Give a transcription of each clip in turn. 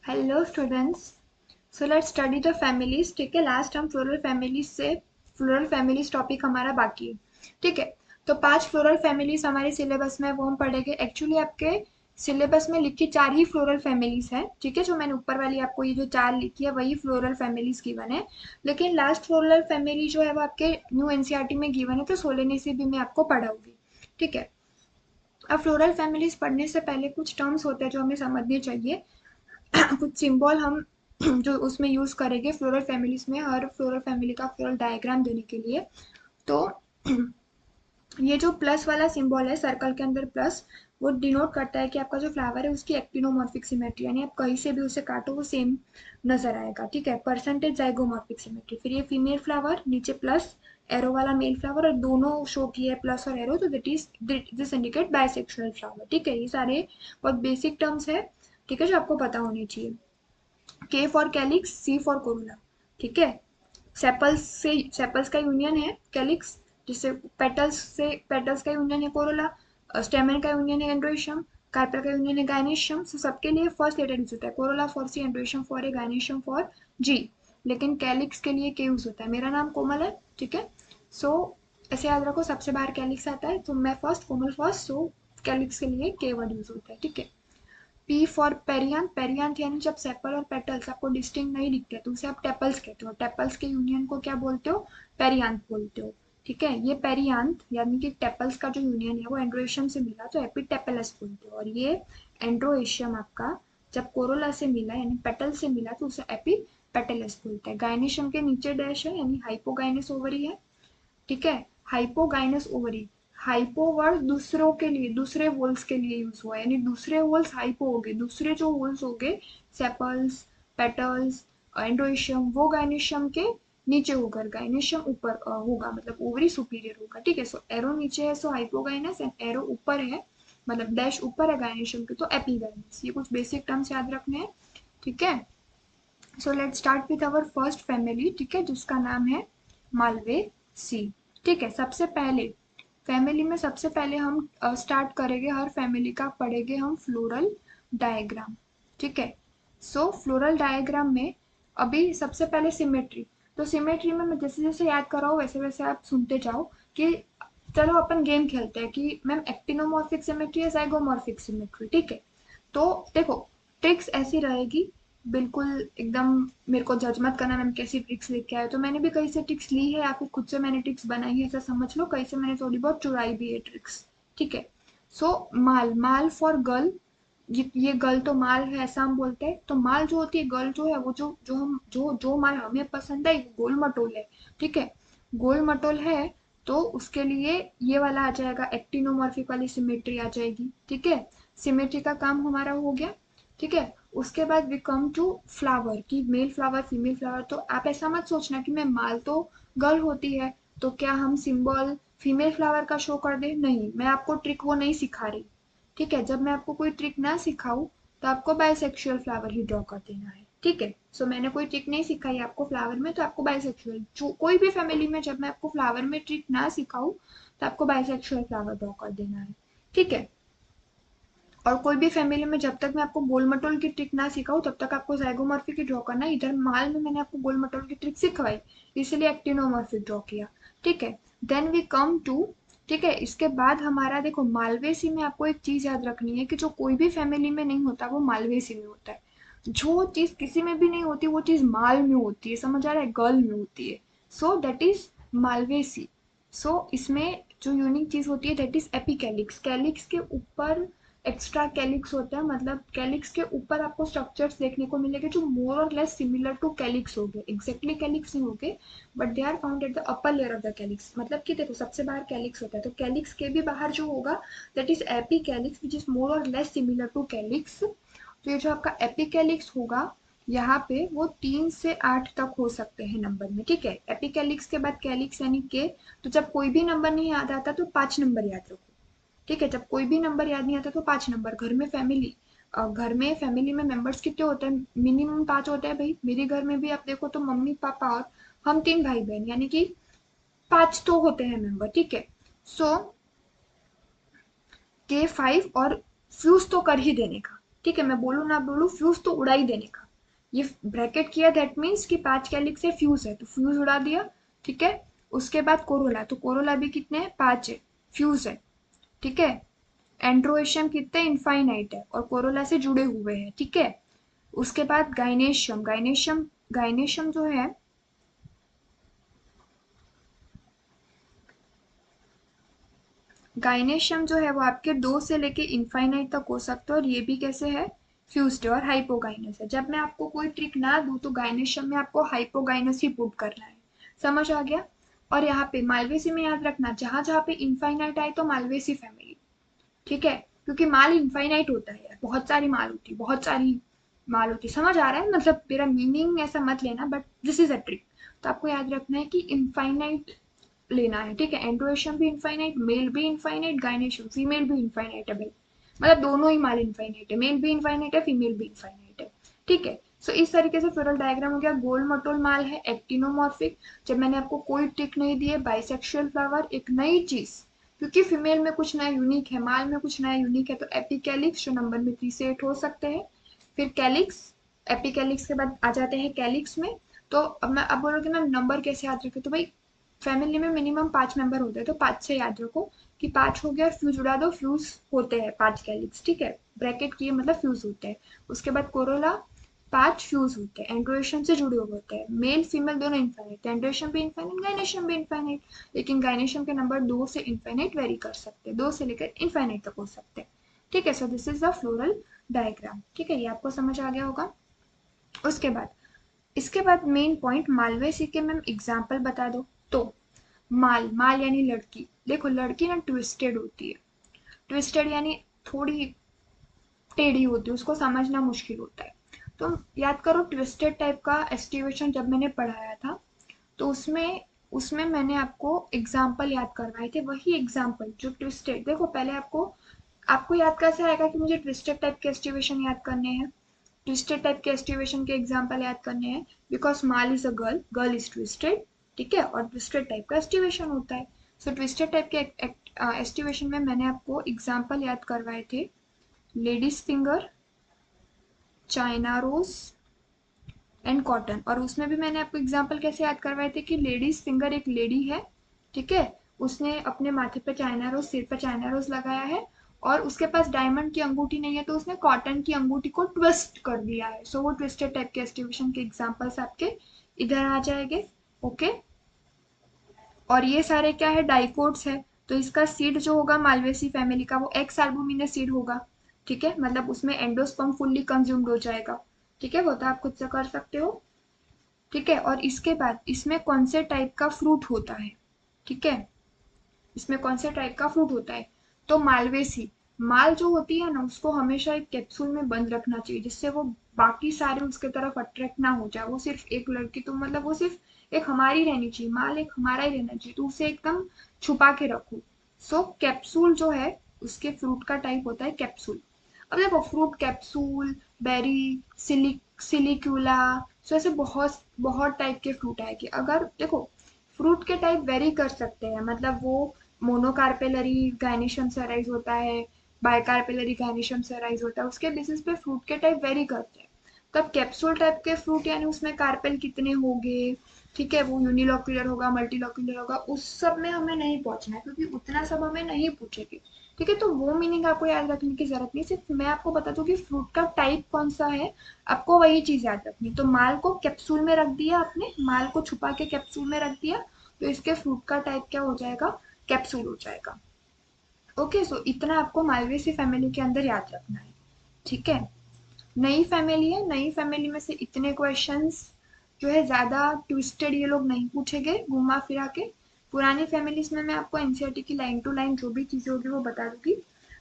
Hello students. So let's study the families. ठीक है, last हम फ्लोरल फैमिलीज टॉपिक हमारा बाकी है। ठीक है, तो 5 फ्लोरल फैमिलीज हमारे सिलेबस में, वो हम पढ़ेंगे। एक्चुअली आपके सिलेबस में लिखी 4 ही फ्लोरल फैमिलीज है। ठीक है, जो मैंने ऊपर वाली आपको ये जो 4 लिखी है वही फ्लोरल फैमिलीज गिवन है, लेकिन लास्ट फ्लोरल फैमिली जो है वो आपके न्यू एनसीईआरटी में गिवन है, तो 16 से भी मैं आपको पढ़ाऊंगी। ठीक है, अब फ्लोरल फैमिलीज पढ़ने से पहले कुछ टर्म्स होते हैं जो हमें समझने चाहिए। कुछ सिंबल हम जो उसमें यूज करेंगे फ्लोरल फैमिलीज में, हर फ्लोरल फैमिली का फ्लोरल डायग्राम देने के लिए। तो ये जो प्लस वाला सिंबल है सर्कल के अंदर प्लस, वो डिनोट करता है कि आपका जो फ्लावर है उसकी एक्टिनोमॉर्फिक सिमेट्री, यानी आप कहीं से भी उसे काटो वो सेम नजर आएगा। ठीक है, परसेंटेज जाइगोमॉर्फिक सिमेट्री। फिर ये फीमेल फ्लावर, नीचे प्लस एरो वाला मेल फ्लावर, और दोनों शो किया है प्लस और एरो, तो दिस इंडिकेट बाइसेक्सुअल फ्लावर। ठीक है, ये सारे बहुत बेसिक टर्म्स है, ठीक है, जो आपको पता होनी चाहिए। K for calyx, C for corolla. ठीक है, सेपल्स का यूनियन है कैलिक्स, जिससे पेटल्स का यूनियन है कोरोला, स्टेमन का यूनियन है एंड्रोइशियम, कार्पेल का यूनियन है गायनेशियम। सो सबके लिए फर्स्ट लेटर यूज होता है, corolla for C, androecium for A, gynoecium for G. लेकिन कैलिक्स के लिए के यूज होता है। मेरा नाम कोमल है, ठीक है। सो ऐसे याद रखो, सबसे बाहर कैलिक्स आता है तो मैं फर्स्ट, कोमल फर्स्ट, सो कैलिक्स के लिए के वर्ड यूज होता है। ठीक है, पी फॉर पेरियांथ। पेरियांथ यानी जब सेपल और पेटल्स आपको डिस्टिंक्ट नहीं दिखते तो उसे आप टेपल्स कहते हो। टेपल्स के यूनियन को क्या बोलते हो? पेरियांथ बोलते हो। ठीक है, ये पेरियांथ यानी कि टेपल्स का जो यूनियन है वो एंड्रोएशियम से मिला तो एपिटेपलस बोलते हो, और ये एंड्रोएशियम आपका जब कोरोला से मिला यानी पेटल से मिला तो उसे एपिपेटलस बोलते हैं। गायनेशियम के नीचे डैश है यानी हाइपोगाइनस ओवरी है। ठीक है, हाइपोगाइनस ओवरी। हाइपो वर्ड दूसरों के लिए, दूसरे वोल्स के लिए यूज हुआ है, यानी दूसरे वोल्स हाइपो हो गए, दूसरे जो वोल्स हो गए सेपल्स, पेटल्स, एंड्रोइशियम, वो गायनेशियम के नीचे होकर गायनेशियम ऊपर होगा, मतलब ओवरी सुपीरियर होगा। ठीक है, सो एरो नीचे है सो हाइपोगाइनस, एंड एरो ऊपर है मतलब डैश ऊपर है गायनेशियम के तो एपीगाइनस। ये कुछ बेसिक टर्म्स याद रखने हैं। ठीक है, so let start with our first family. ठीक है, जिसका नाम है मालवे सी। ठीक है, सबसे पहले फैमिली में सबसे पहले हम स्टार्ट करेंगे, हर फैमिली का पढ़ेंगे हम फ्लोरल डायग्राम। ठीक है, सो फ्लोरल डायग्राम में अभी सबसे पहले सिमेट्री। तो सिमेट्री में मैं जैसे जैसे याद कर रहा हूँ वैसे वैसे आप सुनते जाओ कि चलो अपन गेम खेलते हैं कि मैम एक्टिनोमॉर्फिक सिमेट्री या जाइगोमॉर्फिक सिमेट्री। ठीक है, तो देखो ट्रिक्स ऐसी रहेगी, बिल्कुल एकदम मेरे को जज मत करना मैम कैसी ट्रिक्स लेके आए, तो मैंने भी कहीं से ट्रिक्स ली है या फिर खुद से मैंने ट्रिक्स बनाई है ऐसा समझ लो, कहीं से मैंने थोड़ी बहुत चुराई भी है ट्रिक्स। ठीक है, सो माल, माल फॉर गर्ल। ये गर्ल तो माल है ऐसा हम बोलते हैं, तो माल जो होती है, गर्ल जो है वो जो माल हमें पसंद है वो गोल मटोल है। ठीक है, गोल मटोल है तो उसके लिए ये वाला आ जाएगा, एक्टिनोमॉर्फिक वाली सिमेट्री आ जाएगी। ठीक है, सिमेट्री का काम हमारा हो गया। ठीक है, उसके बाद वी कम टू फ्लावर की मेल फ्लावर फीमेल फ्लावर। तो आप ऐसा मत सोचना कि मैं माल तो गर्ल होती है तो क्या हम सिंबल फीमेल फ्लावर का शो कर दे, नहीं, मैं आपको ट्रिक वो नहीं सिखा रही। ठीक है, जब मैं आपको कोई ट्रिक ना सिखाऊं तो आपको बायसेक्सुअल फ्लावर ही ड्रॉ कर देना है। ठीक है, सो मैंने कोई ट्रिक नहीं सिखाई आपको फ्लावर में, तो आपको बायसेक्सुअल जो कोई भी फैमिली में जब मैं आपको फ्लावर में ट्रिक ना सिखाऊं तो आपको बायसेक्सुअल फ्लावर ड्रॉ कर देना है। ठीक है, और कोई भी फैमिली में जब तक मैं आपको गोल मटोल की ट्रिक ना सिखाऊं तब तक आपको जाइगोमॉर्फिक ही ड्रॉ करना है। इधर माल में मैंने आपको गोल मटोल की ट्रिक सिखवाई इसलिए एक्टिनोमॉर्फिक ड्रॉ किया। ठीक है, देन वी कम टू, ठीक है, इसके बाद हमारा देखो मालवेसी में आपको एक चीज याद रखनी है कि जो कोई भी फैमिली में नहीं होता वो मालवेसी में होता है। जो चीज किसी में भी नहीं होती वो चीज माल में होती है, समझ आ रहा है, गर्ल में होती है, सो दैट इज मालवेसी। सो इसमें जो यूनिक चीज होती है दैट इज एपिकैलिक्स। कैलिक्स के ऊपर एक्स्ट्रा कैलिक्स होता है, मतलब कैलिक्स के ऊपर आपको स्ट्रक्चर्स देखने को मिलेंगे जो मोर और लेस सिमिलर टू कैलिक्स हो गए, एग्जैक्टली कैलिक्स नहीं हो गए, but they are found at the upper layer of the calyx. मतलब कि देखो सबसे बाहर कैलिक्स होता है तो कैलिक्स के भी बाहर जो होगा that is epicalyx which is more और लेस सिमिलर टू कैलिक्स। तो ये जो आपका एपिकैलिक्स होगा यहाँ पे वो 3 से 8 तक हो सकते हैं नंबर में। ठीक है, एपिकैलिक्स के बाद कैलिक्स यानी के, तो जब कोई भी नंबर नहीं याद आता तो 5 नंबर याद रखो। ठीक है, जब कोई भी नंबर याद नहीं आता तो 5 नंबर। घर में फैमिली में मेंबर्स कितने होते हैं? मिनिमम 5 होते हैं भाई। मेरे घर में भी आप देखो तो मम्मी पापा और हम 3 भाई बहन, यानी कि 5 तो होते हैं मेंबर। ठीक है, सो के 5 और फ्यूज तो कर ही देने का। ठीक है, मैं बोलूँ ना बोलूँ, फ्यूज तो उड़ा ही देने का। ये ब्रैकेट किया, दैट मीन्स कि 5 कैलिक्स से फ्यूज है, तो फ्यूज उड़ा दिया। ठीक है, उसके बाद कोरोला, तो कोरोला भी कितने हैं, 5 है, फ्यूज है। ठीक है, एंड्रोएशियम कितने, इनफाइनाइट है और कोरोला से जुड़े हुए हैं। ठीक है, उसके बाद गाइनेशियम, गाइनेशियम जो है, गाइनेशियम जो है वो आपके 2 से लेके इनफाइनाइट तक हो सकते हैं, और ये भी कैसे है, फ्यूज्ड है और हाइपोगाइनस है। जब मैं आपको कोई ट्रिक ना दूं तो गाइनेशियम में आपको हाइपोगाइनस ही पुट करना है। समझ आ गया। और यहाँ पे मालवेसी में याद रखना, जहां जहां पे इनफाइनाइट आए तो मालवेसी फैमिली। ठीक है, क्योंकि माल इनफाइनाइट होता है यार, बहुत सारी माल होती है, बहुत सारी माल होती है। समझ आ रहा है, मतलब मेरा मीनिंग ऐसा मत लेना, but this is a trick. तो आपको याद रखना है कि इनफाइनाइट लेना है। ठीक है, एंड्रोएशियम भी इनफाइनाइट, मेल भी इनफाइनाइट, गायनेशियम फीमेल भी इनफाइनाइट है भाई, मतलब दोनों ही माल इनफाइनाइट है, मेल भी इनफाइनाइट है, फीमेल भी इनफाइनाइट है। ठीक है, सो इस तरीके से फ्लोरल डायग्राम हो गया। गोल मटोल माल है, एक्टिनोमॉर्फिक। जब मैंने आपको कोई ट्रिक नहीं दी है, बाइसेक्सुअल फ्लावर, एक नई चीज, क्योंकि फीमेल में कुछ नया यूनिक है, माल में कुछ नया यूनिक है, तो एपिकैलिक्स जो नंबर में 3 से 8 हो सकते हैं। फिर कैलिक्स, एपिकैलिक्स के बाद आ जाते हैं कैलिक्स में। तो अब मैं अब बोलोगे मैम नंबर कैसे याद रखे, तो भाई फैमिली में मिनिमम 5 मेंबर होते हैं, तो 5 से याद रखो कि 5 हो गया, फ्यूज उड़ा दो, फ्यूज होते हैं 5 कैलिक्स। ठीक है, ब्रैकेट किए मतलब फ्यूज होते हैं। उसके बाद कोरोला, 5 फ्यूज होते हैं, एंड्रोएशियम से जुड़े हुए होते हैं, मेल फीमेल दोनों इनफाइनाइट, एंड्रोएशियम भी इनफाइनाइट, गायनेशियम भी इनफाइनाइट। लेकिन गायनेशियम के नंबर 2 से इनफाइनाइट वेरी कर सकते हैं, 2 से लेकर इनफाइनाइट तक हो सकते हैं। ठीक है, so this is the floral diagram. ठीक है, ये आपको समझ आ गया होगा। उसके बाद, इसके बाद मेन पॉइंट मालवेसी के मैम एग्जाम्पल बता दो। तो माल, माल यानी लड़की। देखो लड़की ना ट्विस्टेड होती है, ट्विस्टेड यानी थोड़ी टेढ़ी होती है, उसको समझना मुश्किल होता है। तो याद करो ट्विस्टेड टाइप का एस्टिवेशन जब मैंने पढ़ाया था, तो उसमें उसमें मैंने आपको एग्जाम्पल याद करवाए थे, वही एग्जाम्पल जो ट्विस्टेड। देखो पहले आपको आपको याद कैसे आएगा कि मुझे ट्विस्टेड टाइप के एस्टिवेशन याद करने हैं, ट्विस्टेड टाइप के एस्टिवेशन के एग्जाम्पल याद करने हैं, because mal is a girl, girl is twisted. ठीक है, और ट्विस्टेड टाइप का एस्टिवेशन होता है। सो ट्विस्टेड टाइप के एस्टिवेशन में मैंने आपको एग्जाम्पल याद करवाए थे, ladies finger, China rose and cotton. और उसमें भी मैंने आपको एग्जाम्पल कैसे याद करवाए थे कि लेडीज फिंगर एक लेडी है, ठीक है, उसने अपने माथे पे चाइना रोज, सिर पे चाइना रोज लगाया है, और उसके पास डायमंड की अंगूठी नहीं है, तो उसने कॉटन की अंगूठी को ट्विस्ट कर दिया है। सो वो ट्विस्टेड टाइप के एस्टिवेशन के एग्जाम्पल्स आपके इधर आ जाएंगे। ओके, और ये सारे क्या है, डाइकोट्स है। तो इसका सीड जो होगा मालवेसी फैमिली का, वो एक्स एल्बुमिनस सीड होगा। ठीक है, मतलब उसमें एंडोस्पर्म फुल्ली कंज्यूम्ड हो जाएगा। ठीक है, वो तो आप खुद से कर सकते हो। ठीक है, और इसके बाद इसमें कौन से टाइप का फ्रूट होता है, ठीक है, इसमें कौन से टाइप का फ्रूट होता है, तो मालवेसी। माल जो होती है ना, उसको हमेशा एक कैप्सूल में बंद रखना चाहिए, जिससे वो बाकी सारे उसके तरफ अट्रैक्ट ना हो जाए। वो सिर्फ एक लड़की, तो मतलब वो सिर्फ एक हमारी रहनी चाहिए, माल एक हमारा ही रहना चाहिए, तो उसे एकदम छुपा के रखो। सो कैप्सूल जो है, उसके फ्रूट का टाइप होता है कैप्सूल। अब देखो फ्रूट कैप्सूल, बेरी, सिलिक्यूला, सो ऐसे बहुत बहुत टाइप के फ्रूट आएंगे। अगर देखो फ्रूट के टाइप वेरी कर सकते हैं, मतलब वो मोनोकार्पेलरी गायनेशियम से अराइज होता है, बाइकार्पेलरी गायनेशियम से अराइज होता है, उसके बेसिस पे फ्रूट के टाइप वेरी करते हैं। तब कैप्सूल टाइप के फ्रूट यानी उसमें कार्पेल कितने होंगे, ठीक है, वो यूनिलॉक्यूलर होगा, मल्टीलॉक्यूलर होगा, उस सब में हमें नहीं पहुंचना है, क्योंकि उतना सब हमें नहीं पूछेगी। ठीक है, तो वो मीनिंग आपको याद रखने की जरूरत नहीं, सिर्फ मैं आपको बता दूं कि फ्रूट का टाइप कौन सा है, आपको वही चीज याद रखनी। तो माल को कैप्सूल में रख दिया आपने, माल को छुपा के कैप्सूल में रख दिया, तो इसके फ्रूट का टाइप क्या हो जाएगा, कैप्सूल हो जाएगा। ओके, सो इतना आपको मालवेसी फैमिली के अंदर याद रखना है। ठीक है, नई फैमिली है, नई फैमिली में से इतने क्वेश्चंस जो है ज्यादा ट्विस्टेड ये लोग नहीं पूछेंगे घुमा फिरा के। पुरानी फैमिलीज में मैं आपको एनसीईआरटी की लाइन टू लाइन जो भी चीजें होगी वो बता दूंगी।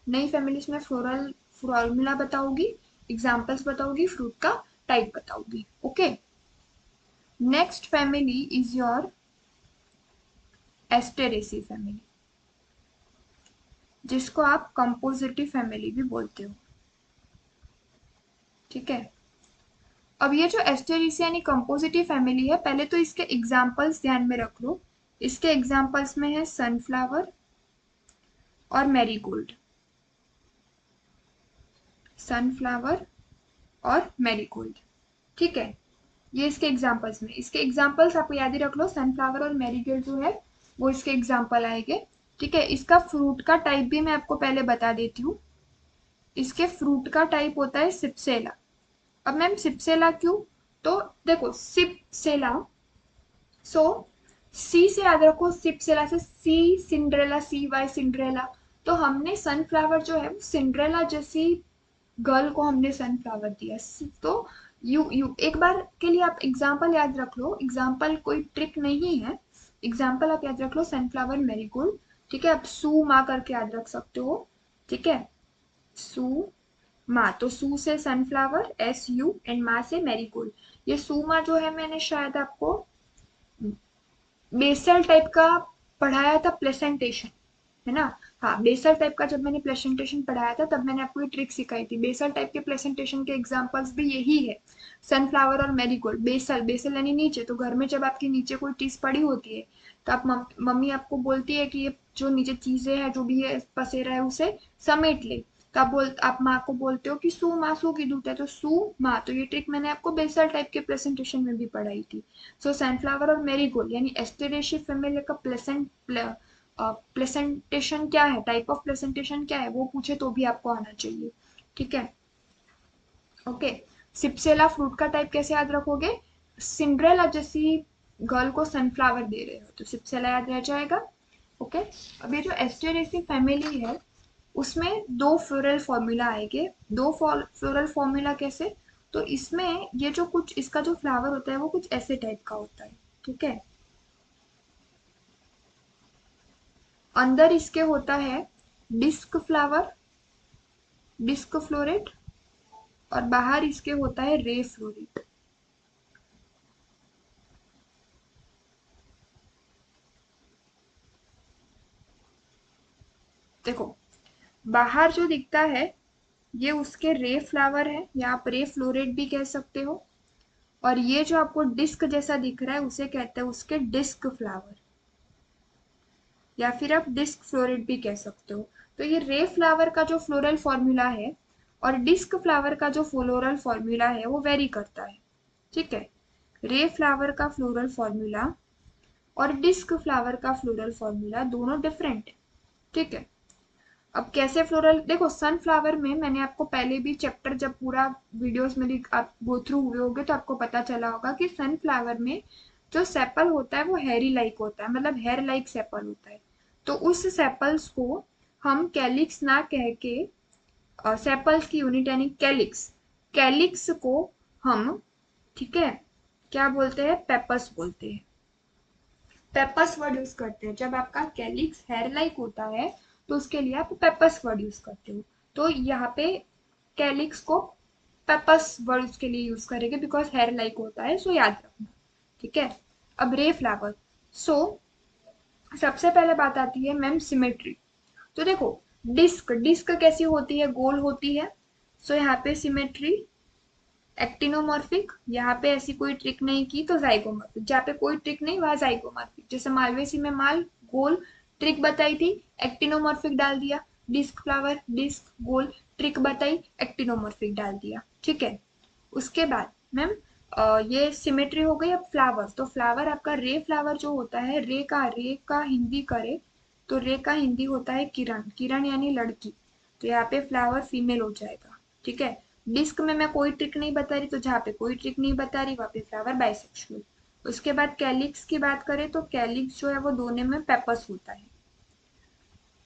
नई फैमिलीज में फ्लोरल फॉर्मूला बताऊंगी, एग्जाम्पल्स बताऊंगी, फ्रूट का टाइप बताऊंगी। Okay, next family is your Asteraceae family, जिसको आप कंपोजिटिव फैमिली भी बोलते हो। ठीक है, अब ये जो एस्टेरेसी यानी कंपोजिटिव फैमिली है, पहले तो इसके एग्जाम्पल्स ध्यान में रख लो। इसके एग्जाम्पल्स में है सनफ्लावर और मैरीगोल्ड। सनफ्लावर और मैरीगोल्ड। ठीक है, ये इसके एग्जांपल्स में, इसके एग्जांपल्स आपको याद ही रख लो, सनफ्लावर और मैरीगोल्ड जो है वो इसके एग्जांपल आएंगे। ठीक है, इसका फ्रूट का टाइप भी मैं आपको पहले बता देती हूँ। इसके फ्रूट का टाइप होता है सिप्सेला। अब मैम सिप्सेला क्यों? तो देखो सिप्सेला, सो सी से याद रखो, सिप्सेला से सी सिंड्रेला, सी वाई सिंड्रेला। तो हमने सनफ्लावर जो है वो सिंड्रेला जैसी गर्ल को हमने सनफ्लावर दिया। तो यू एक बार के लिए आप एग्जाम्पल याद रख लो, एग्जाम्पल कोई ट्रिक नहीं है, एग्जाम्पल आप याद रख लो सनफ्लावर मैरीगोल्ड। ठीक है, आप सू मा करके याद रख सकते हो। ठीक है, सू मा, तो सू से सनफ्लावर SU एंड मा से मैरीगोल्ड। ये सू मा जो है मैंने शायद आपको बेसल टाइप का पढ़ाया था, प्लेसेंटेशन, है ना? हाँ, बेसल टाइप का जब मैंने प्लेसेंटेशन पढ़ाया था तब मैंने आपको ये ट्रिक सिखाई थी। बेसल टाइप के प्लेसेंटेशन के एग्जांपल्स भी यही है, सनफ्लावर और मैरीगोल्ड। बेसल, बेसल यानी नीचे, तो घर में जब आपके नीचे कोई चीज पड़ी होती है तो आप मम्मी आपको बोलती है कि ये जो नीचे चीजें हैं जो भी है पसेरा है उसे समेट ले, तो आप माँ को बोलते हो कि सू माँ सू की दूत है, तो सू माँ। तो ये ट्रिक मैंने आपको बेसल टाइप के प्रेजेंटेशन में भी पढ़ाई थी। सो सनफ्लावर और मैरीगोल्ड यानी एस्टेरेशी फैमिली का प्लेसेंटेशन क्या है, टाइप ऑफ प्लेसेंटेशन क्या है, वो पूछे तो भी आपको आना चाहिए। ठीक है, ओके। सिप्सेला फ्रूट का टाइप कैसे याद रखोगे? सिंड्रेला जैसी गर्ल को सनफ्लावर दे रहे हो तो सिप्सेला याद रह जाएगा। ओके, अब ये जो एस्टेरेसी फैमिली है उसमें दो फ्लोरल फॉर्मूला आएंगे। दो फ्लोरल फॉर्मूला कैसे? तो इसमें ये जो कुछ इसका जो फ्लावर होता है वो कुछ ऐसे टाइप का होता है। ठीक है, अंदर इसके होता है डिस्क फ्लावर, डिस्क फ्लोरेट, और बाहर इसके होता है रे फ्लोरेट। देखो, बाहर जो दिखता है ये उसके रे फ्लावर है, या आप रे फ्लोरेट भी कह सकते हो। और ये जो आपको डिस्क जैसा दिख रहा है उसे कहते हैं उसके डिस्क फ्लावर, या फिर आप डिस्क फ्लोरेट भी कह सकते हो। तो ये रे फ्लावर का जो फ्लोरल फॉर्मूला है और डिस्क फ्लावर का जो फ्लोरल फॉर्मूला है वो वेरी करता है। ठीक है, रे फ्लावर का फ्लोरल फॉर्मूला और डिस्क फ्लावर का फ्लोरल फॉर्मूला दोनों डिफरेंट है। ठीक है, अब कैसे फ्लोरल, देखो सनफ्लावर में मैंने आपको पहले भी चैप्टर जब पूरा वीडियोस में आप गो थ्रू हुए होगे तो आपको पता चला होगा कि सनफ्लावर में जो सेपल होता है वो हेरी लाइक होता है, मतलब हेयर लाइक सेपल होता है। तो उस सेपल्स को हम कैलिक्स ना कह के, सेपल्स की यूनिट यानी कैलिक्स, कैलिक्स को हम, ठीक है, क्या बोलते हैं? पेपस बोलते हैं। पेपस वर्ड यूज करते हैं जब आपका कैलिक्स हेयर लाइक होता है, तो उसके लिए आप पेपस वर्ड यूज करते हो। तो यहाँ पे कैलिक्स को पेपस वर्ड उसके लिए यूज करेंगे बिकॉज हेयर लाइक होता है, सो याद रखना। ठीक है, अब रे फ्लावर। सो सबसे पहले बात आती है मैम सिमेट्री। तो देखो, डिस्क, डिस्क कैसी होती है? गोल होती है। सो यहाँ पे सिमेट्री, एक्टिनोमॉर्फिक, यहाँ पे ऐसी कोई ट्रिक नहीं की तो जाइगोमॉर्फिक, जहाँ पे कोई ट्रिक नहीं वहां जाइगोमॉर्फिक। जैसे मालवेसी में माल गोल, ट्रिक बताई थी, एक्टिनोमॉर्फिक डाल दिया। डिस्क फ्लावर, डिस्क गोल, ट्रिक बताई, एक्टिनोमॉर्फिक डाल दिया। ठीक है, उसके बाद मैम ये सिमेट्री हो गई। अब फ्लावर, तो फ्लावर आपका रे फ्लावर जो होता है, रे का हिंदी करे तो रे का हिंदी होता है किरण, किरण यानी लड़की। तो यहाँ पे फ्लावर फीमेल हो जाएगा। ठीक है, डिस्क में मैं कोई ट्रिक नहीं बता रही, तो जहाँ पे कोई ट्रिक नहीं बता रही वहाँ पे फ्लावर बाइसेक्सुअल। उसके बाद कैलिक्स की बात करें तो कैलिक्स जो है वो दोनों में पेपस होता है।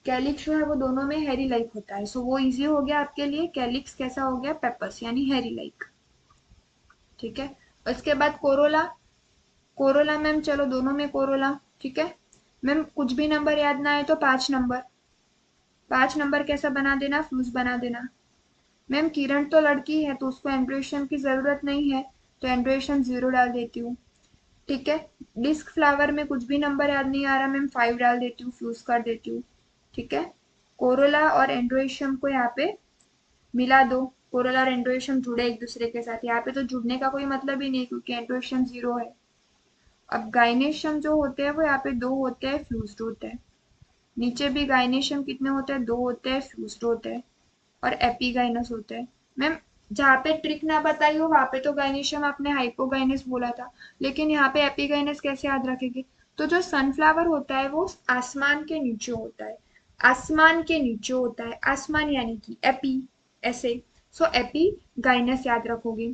कैलिक्स जो है वो दोनों में हैरी लाइक होता है, सो वो इजी हो गया आपके लिए। कैलिक्स कैसा हो गया? पेपस यानी हैरी लाइक। ठीक है, उसके बाद कोरोला। कोरोला मैम चलो दोनों में कोरोला। ठीक है मैम, कुछ भी नंबर याद ना आए तो 5 नंबर, 5 नंबर कैसा बना देना? फ्यूज बना देना। मैम किरण तो लड़की है तो उसको एंड्रोएशन की जरूरत नहीं है, तो एंड्रोएशन 0 डाल देती हूँ। ठीक है, डिस्क फ्लावर में कुछ भी नंबर याद नहीं आ रहा मैम, 5 डाल देती हूँ, फ्यूज कर देती हूँ। ठीक है, कोरोला और एंड्रोएशियम को यहाँ पे मिला दो। कोरोला और एंड्रोएशियम जुड़े एक दूसरे के साथ, यहाँ पे तो जुड़ने का कोई मतलब ही नहीं क्योंकि एंड्रोएशियम 0 है। अब गाइनेशियम जो होते हैं वो यहाँ पे 2 होते हैं, फ्यूज्ड होते हैं। नीचे भी गाइनेशियम कितने होते हैं? 2 होते हैं, फ्यूज्ड होते हैं। और एपीगाइनस होते हैं। मैम जहाँ पे ट्रिक ना बताई हो वहां पे तो गाइनेशियम आपने हाइपोगाइनस बोला था, लेकिन यहाँ पे एपिगाइनस कैसे याद रखेंगे? तो जो सनफ्लावर होता है वो आसमान के नीचे होता है, आसमान के नीचे होता है, आसमान यानी कि एपी, ऐसे। सो एपी गाइनस याद रखोगे,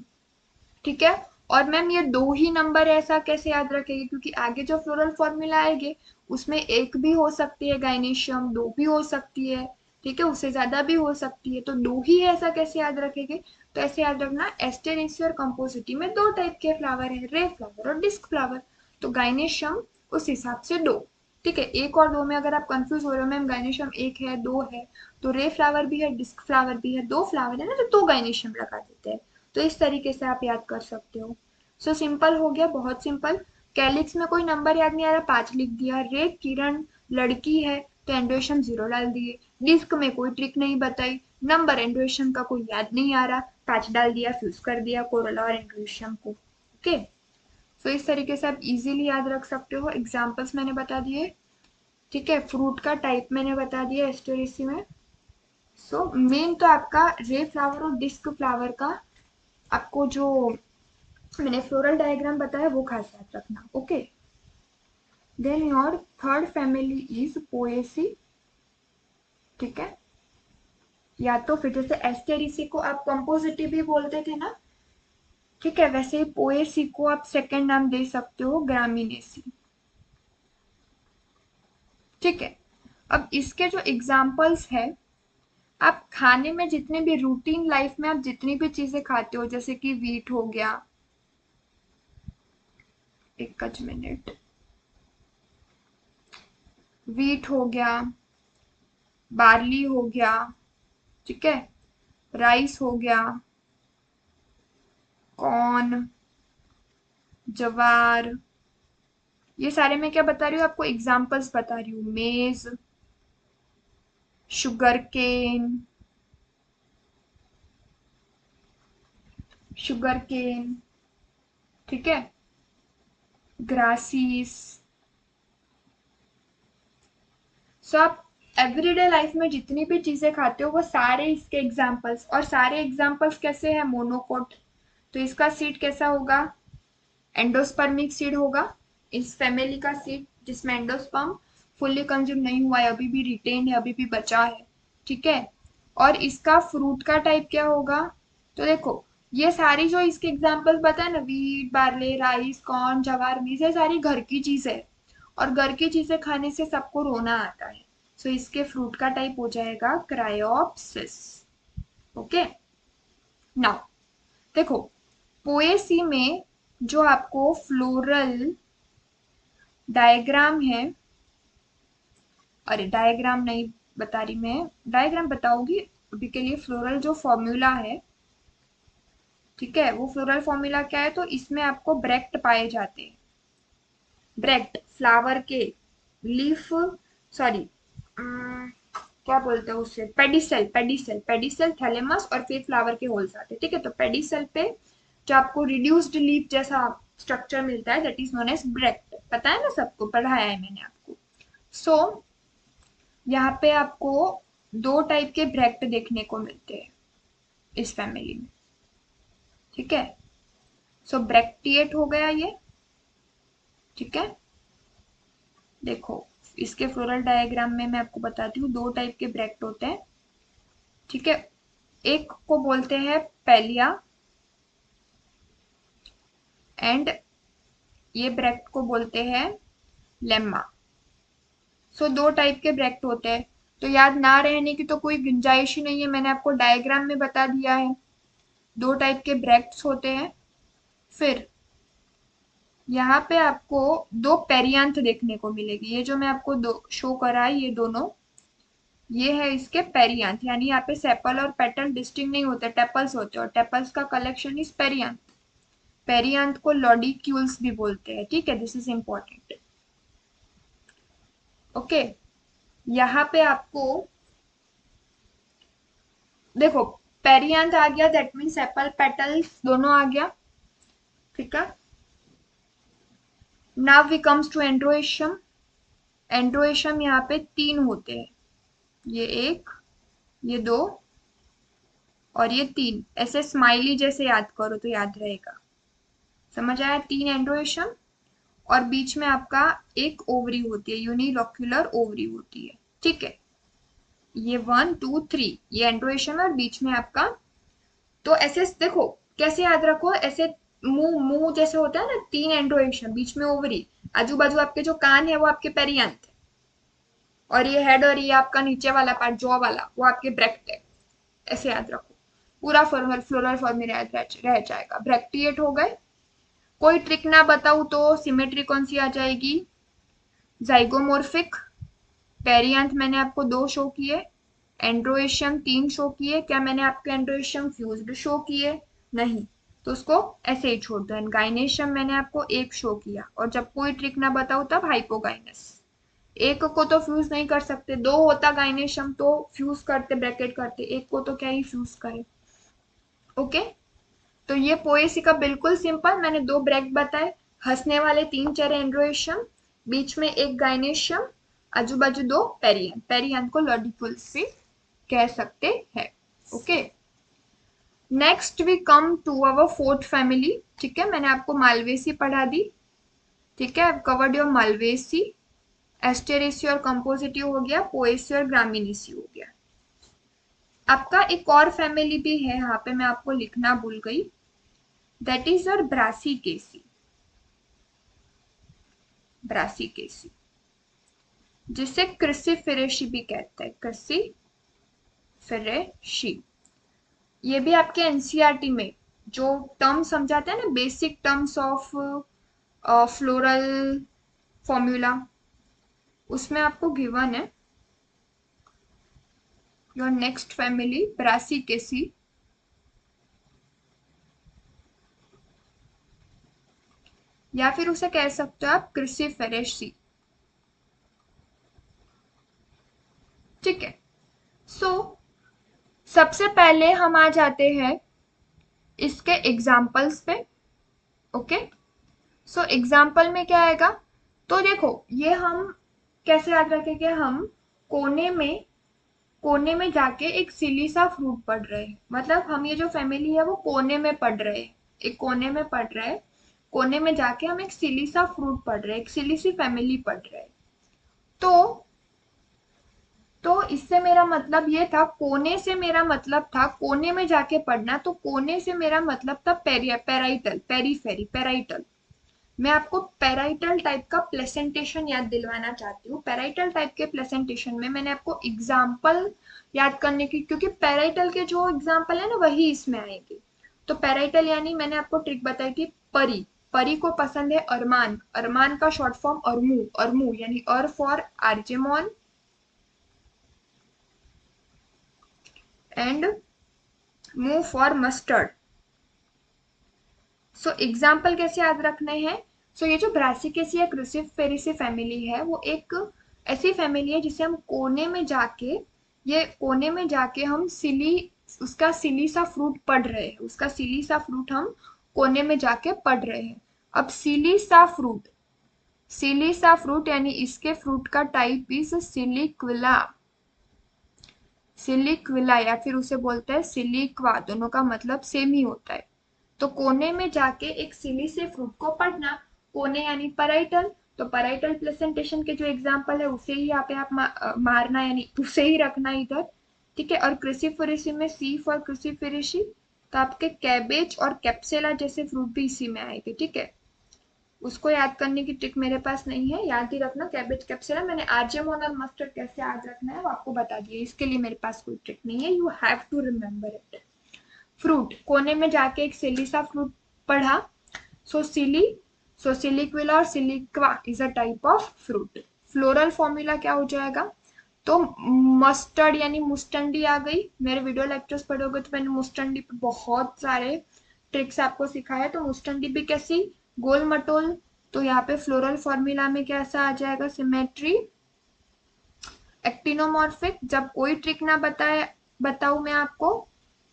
ठीक है। और मैम ये दो ही नंबर है ऐसा कैसे याद रखेंगे? क्योंकि आगे जो फ्लोरल फॉर्मूला आएंगे उसमें एक भी हो सकती है गाइनेशियम, दो भी हो सकती है, ठीक है, उससे ज्यादा भी हो सकती है, तो दो ही है ऐसा कैसे याद रखेंगे? तो ऐसे याद रखना, एस्टेरेसी और कंपोजिटी में दो टाइप के फ्लावर है, रे फ्लावर और डिस्क फ्लावर। तो गाइनेशियम उस हिसाब से दो, ठीक है। एक और दो में अगर आप कंफ्यूज हो रहे हो मैम गाइनेशियम एक है दो है, तो रे फ्लावर भी है डिस्क फ्लावर भी है, दो फ्लावर है ना, तो दो गाइनेशियम लगा देते हैं। तो इस तरीके से आप याद कर सकते हो। सो सिंपल हो गया, बहुत सिंपल। कैलिक्स में कोई नंबर याद नहीं आ रहा, 5 लिख दिया। रे किरण लड़की है तो एंड्रोएशन 0 डाल दिए। डिस्क में कोई ट्रिक नहीं बताई, नंबर एंड्रोएशन का कोई याद नहीं आ रहा, 5 डाल दिया, फ्यूज कर दिया कोरोला और एंड्रोएशन को। ओके, सो इस तरीके से आप इजीली याद रख सकते हो। एग्जांपल्स मैंने बता दिए, ठीक है। फ्रूट का टाइप मैंने बता दिया एस्टोरेसी में। सो मेन तो आपका रे फ्लावर और डिस्क फ्लावर का आपको जो मैंने फ्लोरल डायग्राम बताया वो खास याद रखना। Okay, then your third family is Poaceae, ठीक है। या तो फिर जैसे एस्टेरिसी को आप कंपोजिटी भी बोलते थे ना, ठीक है, वैसे ही पोएसी को आप सेकंड नाम दे सकते हो ग्रामीनेसी, ठीक है। अब इसके जो एग्जाम्पल्स है, आप खाने में जितने भी रूटीन लाइफ में आप जितनी भी चीजें खाते हो, जैसे कि वीट हो गया, एक मिनट, वीट हो गया, बार्ली हो गया, ठीक है, राइस हो गया, कॉर्न, जवार, ये सारे मैं क्या बता रही हूँ आपको, एग्जाम्पल्स बता रही हूँ। मेज, शुगर केन, शुगर केन, ठीक है, ग्रासीस। सो आप एवरीडे लाइफ में जितनी भी चीजें खाते हो वो सारे इसके एग्जाम्पल्स, और सारे एग्जाम्पल्स कैसे हैं? मोनोकोट। तो इसका सीड कैसा होगा? एंडोस्पर्मिक सीड होगा, इस फैमिली का सीड जिसमें एंडोस्पर्म फुल्ली कंज्यूम नहीं हुआ है, अभी भी रिटेन है, अभी भी बचा है, ठीक है। और इसका फ्रूट का टाइप क्या होगा? तो देखो, ये सारी जो इसके एग्जांपल्स बताए ना, वीट, बार्ले, राइस, कॉर्न, जवार, मीज, ये सारी घर की चीज है, और घर की चीजें खाने से सबको रोना आता है। सो इसके फ्रूट का टाइप हो जाएगा क्रायोप्सिस। ओके, नाउ देखो, पोएसी में जो आपको फ्लोरल डायग्राम है, अरे डायग्राम नहीं बता रही मैं, डायग्राम बताऊंगी, अभी के लिए फ्लोरल जो फॉर्मूला है, ठीक है, वो फ्लोरल फॉर्मूला क्या है? तो इसमें आपको ब्रेक्ट पाए जाते हैं, ब्रेक्ट फ्लावर के, लीफ, सॉरी, क्या बोलते हैं उसे, पेडिसल, पेडिसल, पेडिसल, थैलेमस और फिर फ्लावर के होल्स आते हैं, ठीक है। तो पेडिसल पे जो आपको रिड्यूस्ड लीफ जैसा स्ट्रक्चर मिलता है, that is known as bract, पता है ना, सबको पढ़ाया है मैंने आपको। सो यहाँ पे आपको दो टाइप के ब्रेक्ट देखने को मिलते हैं इस फैमिली में, ठीक है। सो ब्रेक्टिएट हो गया ये, ठीक है। देखो, इसके फ्लोरल डायग्राम में मैं आपको बताती हूँ, दो टाइप के ब्रेक्ट होते हैं, ठीक है। एक को बोलते हैं पेलिया, एंड ये ब्रेक्ट को बोलते हैं लेम्मा। सो दो टाइप के ब्रेक्ट होते हैं, तो याद ना रहने की तो कोई गुंजाइश ही नहीं है, मैंने आपको डायग्राम में बता दिया है। दो टाइप के ब्रेक्ट्स होते हैं। फिर यहाँ पे आपको दो पेरियांथ देखने को मिलेगी, ये जो मैं आपको दो शो करा है, ये दोनों, ये है इसके पेरियांथ, यानी यहाँ पे सेपल और पेटल डिस्टिंग नहीं होते, टेपल्स होते हैं, और टेपल्स का कलेक्शन इज पेरियांथ। पेरियांथ को लॉडिक्यूल्स भी बोलते हैं, ठीक है, दिस इज इंपॉर्टेंट। ओके, यहाँ पे आपको देखो, पेरियांथ आ गया, दैट मीन सेपल पेटल्स दोनों आ गया, ठीक है। Now we comes to androecium. Androecium यहाँ पे तीन होते हैं, ये एक, ये दो, और ये 3 ऐसे स्माइली जैसे याद करो तो याद रहेगा। समझ आया? 3 एंड्रोएशन और बीच में आपका एक ओवरी होती है, यूनिलोक्यूलर ओवरी होती है। ठीक है, ये 1 2 3 ये एंड्रोएशन और बीच में आपका, तो ऐसे देखो कैसे याद रखो, ऐसे मुंह मुंह जैसे होता है ना, 3 एंड्रोएशन बीच में ओवरी, आजू बाजू आपके जो कान है वो आपके पेरियांथ है, और ये हेड और ये आपका नीचे वाला पार्ट जॉ वाला वो आपके ब्रैक्ट है। ऐसे याद रखो, पूरा फ्लोरल फॉर्मूला याद रह जाएगा। ब्रैक्टिएट हो गए। कोई ट्रिक ना बताऊं तो सिमेट्री कौन सी आ जाएगी? जाइगोमोर्फिक। पेरियांथ मैंने आपको 2 शो किए, एंड्रोएशियम 3 शो किए। क्या मैंने आपको एंड्रोएशियम फ्यूज्ड शो किए? नहीं, तो उसको ऐसे ही छोड़ दो। गाइनेशियम मैंने आपको 1 शो किया, और जब कोई ट्रिक ना बताऊं तब हाइपोगाइनस। एक को तो फ्यूज नहीं कर सकते, 2 होता गाइनेशियम तो फ्यूज करते, ब्रैकेट करते, एक को तो क्या ही फ्यूज करे। ओके, तो ये पोएसी का बिल्कुल सिंपल, मैंने 2 ब्रैक बताए, हंसने वाले 3 चेहरे एंड्रोएशियम, बीच में एक गाइनेशियम, आजू बाजू 2 पेरियन। पेरियन को लॉडिक्यूल से कह सकते हैं। Okay, next we come to our fourth family. ठीक है, मैंने आपको मालवेसी पढ़ा दी। ठीक है, कवर्ड योर मालवेसी। एस्टेरेसी और कंपोजिटिव हो गया, पोएसी और ग्रामिनेसी हो गया। आपका एक और फैमिली भी है, यहाँ पे मैं आपको लिखना भूल गई, that is your Brassicaceae. Brassicaceae जिसे क्रिसिफेरेशी भी कहते हैं, क्रिसिफेरेशी। ये भी आपके एनसीईआरटी में जो टर्म समझाते हैं ना, basic terms of floral formula, उसमें आपको गिवन है। योर नेक्स्ट फैमिली ब्रासिकेसी, या फिर उसे कह सकते हो आप क्रिसिफेरेशी। ठीक है, सो सबसे पहले हम आ जाते हैं इसके एग्जाम्पल्स पे। ओके, सो एग्जाम्पल में क्या आएगा? तो देखो, ये हम कैसे याद रखेंगे? हम कोने में जाके एक सिली सा फ्रूट पढ़ रहे हैं, मतलब हम ये जो फैमिली है वो कोने में पढ़ रहे हैं, एक कोने में पढ़ रहे हैं, कोने में जाके हम एक सिली सा फ्रूट पढ़ रहे हैं, एक सिली सी फैमिली पढ़ रहे हैं। तो इससे मेरा मतलब ये था, कोने से मेरा मतलब था कोने में जाके पढ़ना, तो कोने से मेरा मतलब था पेराइटल, पेरीफेरी, पेराइटल। मैं आपको पेराइटल टाइप का प्लेसेंटेशन याद दिलवाना चाहती हूँ। पेराइटल टाइप के प्लेसेंटेशन में मैंने आपको एग्जाम्पल याद करने की, क्योंकि पेराइटल के जो एग्जाम्पल है ना वही इसमें आएंगे। तो पेराइटल यानी मैंने आपको ट्रिक बताई थी, परी। परी को पसंद है अरमान, अरमान का शॉर्ट फॉर्म अरमू, अरमू यानी अर फॉर आर्जेमोन एंड मू फॉर मस्टर्ड। सो एग्जाम्पल कैसे याद रखने हैं? सो ये जो ब्रासिकेसी या क्रूसिफेरेसी फैमिली है वो एक ऐसी फैमिली है जिसे हम कोने में जाके, ये कोने में जाके हम सिली, उसका सिली सा फ्रूट पढ़ रहे हैं, उसका सिली सा फ्रूट हम कोने में जाके पढ़ रहे हैं। अब सिली सा फ्रूट यानी इसके फ्रूट का टाइप इज सिलिक्विला। सिलिक्विला या फिर उसे बोलते हैं सिलिक्वा, दोनों का मतलब सेम ही होता है। तो कोने में जाके एक सिली से फ्रूट को पढ़ना, कोने यानी पराइटल, तो पराइटल प्रेजेंटेशन के जो एग्जांपल है उसे ही यहाँ पे आप मारना, यानी उसे ही रखना इधर। ठीक है, और क्रूसिफेरेसी में सी फॉर क्रूसिफेरेसी, तो आपके कैबेज और कैप्सेला जैसे फ्रूट भी इसी में आएंगे। ठीक है, उसको याद करने की ट्रिक मेरे पास नहीं है, याद ही रखना कैबेज कैप्सुलम। मैंने आर्जेमोन और मस्टर्ड कैसे याद रखना है वो आपको बता दिया, इसके लिए मेरे पास कोई ट्रिक नहीं है, you have to remember it. Fruit, कोने में जाके एक सिली सा फ्रूट पढ़ा, सो सिली, सो सिलिक्विला और siliqua is a type of fruit. Floral formula क्या हो जाएगा? तो मस्टर्ड यानी मुस्टंडी आ गई। मेरे वीडियो लेक्चर्स पढ़ोगे तो मैंने मुस्टंडी पे बहुत सारे ट्रिक्स आपको सिखाया, तो मुस्टंडी भी कैसी, गोल मटोल। तो यहाँ पे फ्लोरल फॉर्मूला में कैसा आ जाएगा? सिमेट्री। एक्टिनोमॉर्फिक, जब कोई ट्रिक ना बताऊं मैं आपको,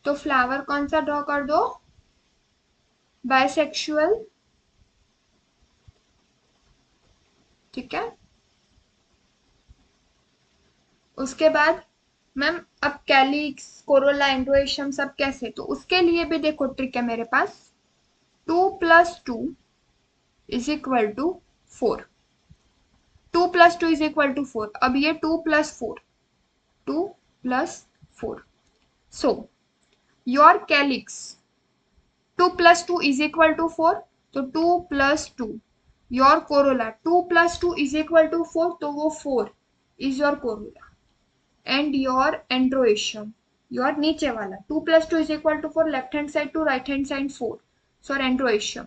तो फ्लावर कौन सा ड्रॉ कर दो? बाइसेक्सुअल। ठीक है, उसके बाद मैम अब कैलिक्स, कोरोला, एंड्रोएशियम सब कैसे, तो उसके लिए भी देखो ट्रिक है मेरे पास। 2 + 2 is equal to 4। 2 + 2 is equal to 4। अब ये 2 + 4, 2 + 4, so your calyx 2 + 2 is equal to 4, तो 2 + 2। Your corolla 2 + 2 is equal to 4, तो वो 4 is your corolla. And your androecium, your नीचे वाला 2 + 2 is equal to 4, left hand side to right hand side 4, so androecium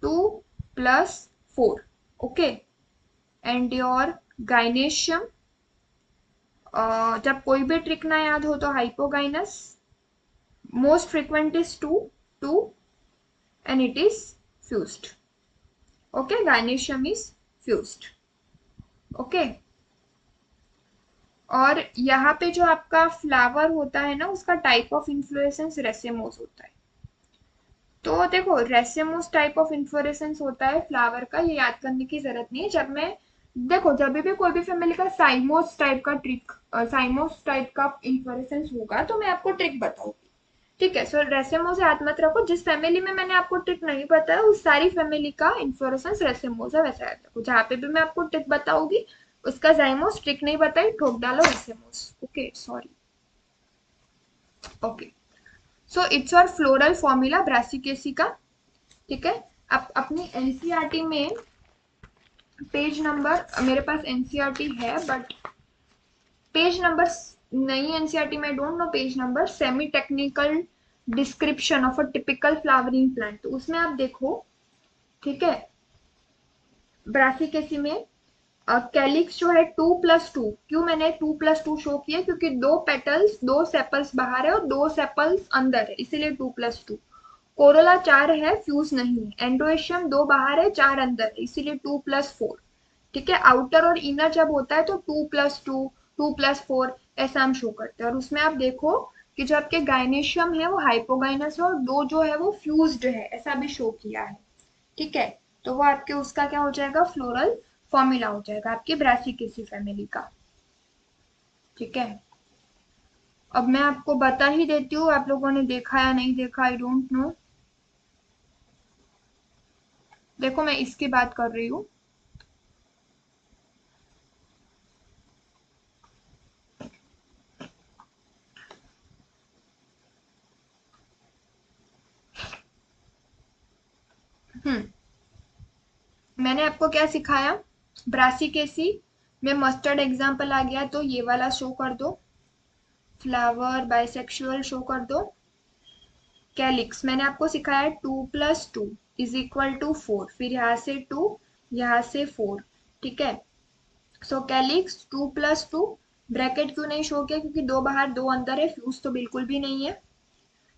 2 + 4। Okay, and your gynoecium, जब कोई भी trick ना याद हो तो hypogynous, most frequent is 2 and it is fused. Okay, gynecium is fused. Okay, और यहाँ पे जो आपका फ्लावर होता है ना, उसका टाइप ऑफ इन्फ्लोरेसेंस रेसेमोस होता है। तो देखो रेसेमोस टाइप ऑफ इन्फ्लोरेसेंस होता है फ्लावर का, ये याद करने की जरूरत नहीं है। जब मैं देखो जब भी कोई भी फैमिली का साइमोस टाइप का ट्रिक, साइमोस टाइप का इन्फ्लोरेसेंस होगा तो मैं आपको ट्रिक बताऊंगी। ठीक है, सो रेसेमो से याद मत रखो। जिस फैमिली में मैंने आपको ट्रिक नहीं बताया उस सारी फैमिली का इन्फ्लोरेसेंस रेसेमोस है, वैसा याद रखो। जहाँ पे भी मैं आपको ट्रिक बताऊंगी उसका जाइमोस ट्रिक नहीं बताई, ठोक डालो racemose. Okay, sorry. Okay, so it's और फ्लोरल फॉर्मूला ब्रासिकेसी का। ठीक है, अब अपनी एनसीईआरटी में पेज नंबर, मेरे पास एनसीईआरटी है बट पेज नंबर नहीं, एनसीईआरटी में don't know page number, semi technical description of a typical flowering plant, तो उसमें आप देखो। ठीक है, ब्रासिकेसी में कैलिक्स जो है 2 + 2, क्यों मैंने 2 + 2 शो किया, क्योंकि दो पेटल्स, दो सेपल्स बाहर है और दो सेपल्स अंदर है, इसीलिए 2 + 2। कोरोला 4 है, फ्यूज नहीं है। एंड्रोएशियम 2 बाहर है, 4 अंदर है, इसीलिए 2 + 4। ठीक है, आउटर और इनर जब होता है तो 2 + 2, 2 + 4 ऐसा हम शो करते हैं। और उसमें आप देखो कि जो आपके गाइनेशियम है वो हाइपोगाइनस है और दो जो है वो फ्यूज्ड है, ऐसा भी शो किया है। ठीक है, तो वो आपके उसका क्या हो जाएगा, फ्लोरल फॉर्मूला हो जाएगा आपकी ब्रासिकेसी फैमिली का। ठीक है, अब मैं आपको बता ही देती हूँ, आप लोगों ने देखा या नहीं देखा आई डोंट नो। देखो मैं इसकी बात कर रही हूँ। हम्म, मैंने आपको क्या सिखाया, ब्रासिकेसी में मस्टर्ड एग्जाम्पल आ गया तो ये वाला शो कर दो, फ्लावर बाइसेक्सुअल शो कर दो। कैलिक्स मैंने आपको सिखाया है 2 + 2 इज इक्वल टू 4, फिर यहाँ से 2, यहाँ से 4। ठीक है, सो कैलिक्स 2 + 2, ब्रैकेट क्यों नहीं शो किया, क्योंकि दो बाहर दो अंदर है, फ्यूज तो बिल्कुल भी नहीं है।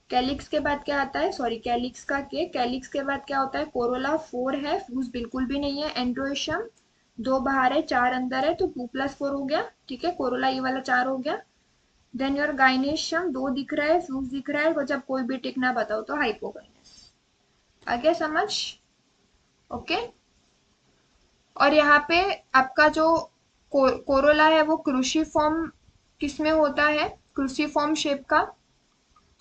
कैलिक्स के बाद क्या आता है, सॉरी कैलिक्स का के, कैलिक्स के बाद क्या होता है, कोरोला 4 है, फ्यूज बिल्कुल भी नहीं है। एंड्रोएशियम 2 बाहर है, 4 अंदर है, तो 2 + 4 हो गया। ठीक है, कोरोला ये वाला 4 हो गया। देन योर गाइनेशियम 2 दिख रहा है, फ्यूज दिख रहा है, जब कोई भी टिक ना बताओ तो हाइपोगाइनस। आगे समझ? ओके, और यहाँ पे आपका जो कोरोला है वो क्रूसीफॉर्म किस में होता है, क्रूसीफॉर्म शेप का।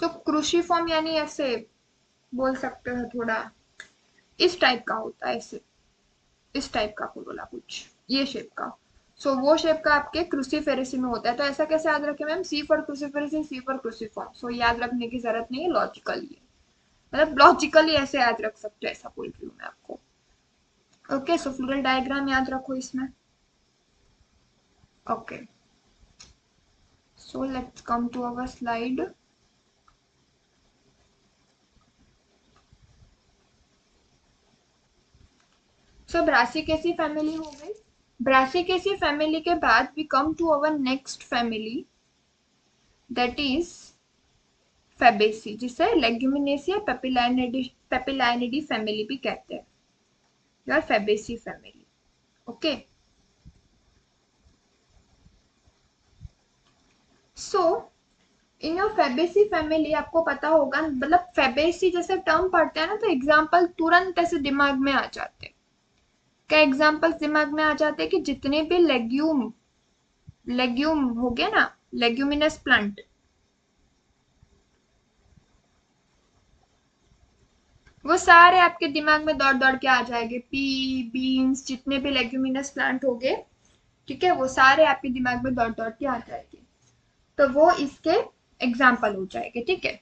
तो क्रूसीफॉर्म यानी ऐसे बोल सकते हो, थोड़ा इस टाइप का होता है, ऐसे इस टाइप का कोरोला, कुछ ये शेप का। सो वो शेप का आपके क्रूसीफेरेसी में होता है। तो ऐसा कैसे याद रखें ma'am, C for Cruciferaceae, C for cruciform. So याद रखने की जरूरत नहीं है, लॉजिकली है, मतलब लॉजिकली ऐसे याद रख सकते हो, ऐसा बोल रही हूँ मैं आपको। ओके, सो फ्लोरल डायग्राम याद रखो इसमें। Okay, so let's come to our slide. So Brassicaceae family हो गई। Brassicaceae family के बाद we come to our next family, that is Fabaceae, जिसे Leguminosae Papillionidae family भी कहते हैं। Your Fabaceae family, okay? So in your Fabaceae family आपको पता होगा, मतलब फेबेसी जैसे टर्म पढ़ते हैं ना तो एग्जाम्पल तुरंत ऐसे दिमाग में आ जाते हैं। क्या एग्जाम्पल्स दिमाग में आ जाते हैं कि जितने भी लेग्यूम, लेग्यूम हो गया ना, लेग्यूमिनस प्लांट, वो सारे आपके दिमाग में दौड़ दौड़ के आ जाएंगे। पी, बीन्स, जितने भी लेग्यूमिनस प्लांट होंगे, ठीक है, वो सारे आपके दिमाग में दौड़ दौड़ के आ जाएंगे। तो वो इसके एग्जाम्पल हो जाएंगे, ठीक है।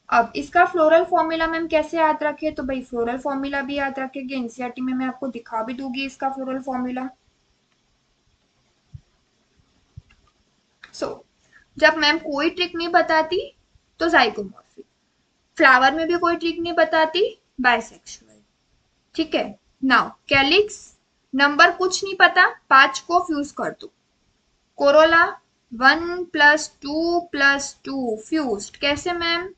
अब इसका फ्लोरल फॉर्मूला मैम कैसे याद रखे, तो भाई फ्लोरल फॉर्मूला भी याद रखेंगे, एनसीईआरटी में मैं आपको दिखा भी दूंगी इसका फ्लोरल फॉर्मूला। सो जब मैम कोई ट्रिक नहीं बताती तो जाइगोमॉर्फिक, फ्लावर में भी कोई ट्रिक नहीं बताती, बाइसेक्सुअल, ठीक है। नाउ कैलिक्स, नंबर कुछ नहीं पता, 5 को फ्यूज कर दो। कोरोला 1+2+2 फ्यूज्ड, कैसे मैम?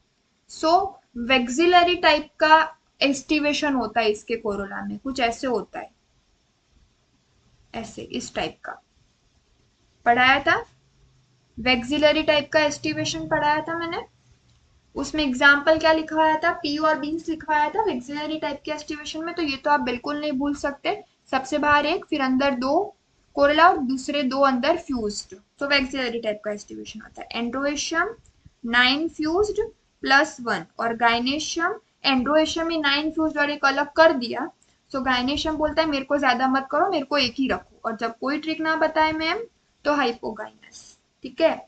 सो वेक्सिलरी टाइप का एस्टिवेशन होता है इसके कोरोला में, कुछ ऐसे होता है, ऐसे इस टाइप का पढ़ाया था, वेक्सिलरी टाइप का एस्टिवेशन पढ़ाया था मैंने। उसमें एग्जाम्पल क्या लिखवाया था, पी और बीन्स लिखवाया था वेक्सिलरी टाइप के एस्टिवेशन में, तो ये तो आप बिल्कुल नहीं भूल सकते। सबसे बाहर एक, फिर अंदर 2 कोरला और दूसरे 2 अंदर फ्यूज्ड, तो वैक्सिलरी टाइप का एस्टिवेशन आता है। एंड्रोएशियम 9 फ्यूज्ड +1, और गाइनेशियम, एंड्रोएशियम में 9 फ्यूज्ड और एक अलग कर दिया, सो गाइनेशियम बोलता है मेरे को ज्यादा मत करो, मेरे को एक ही रखो, और जब कोई ट्रिक ना बताए मैम तो हाइपोगाइनस, ठीक है।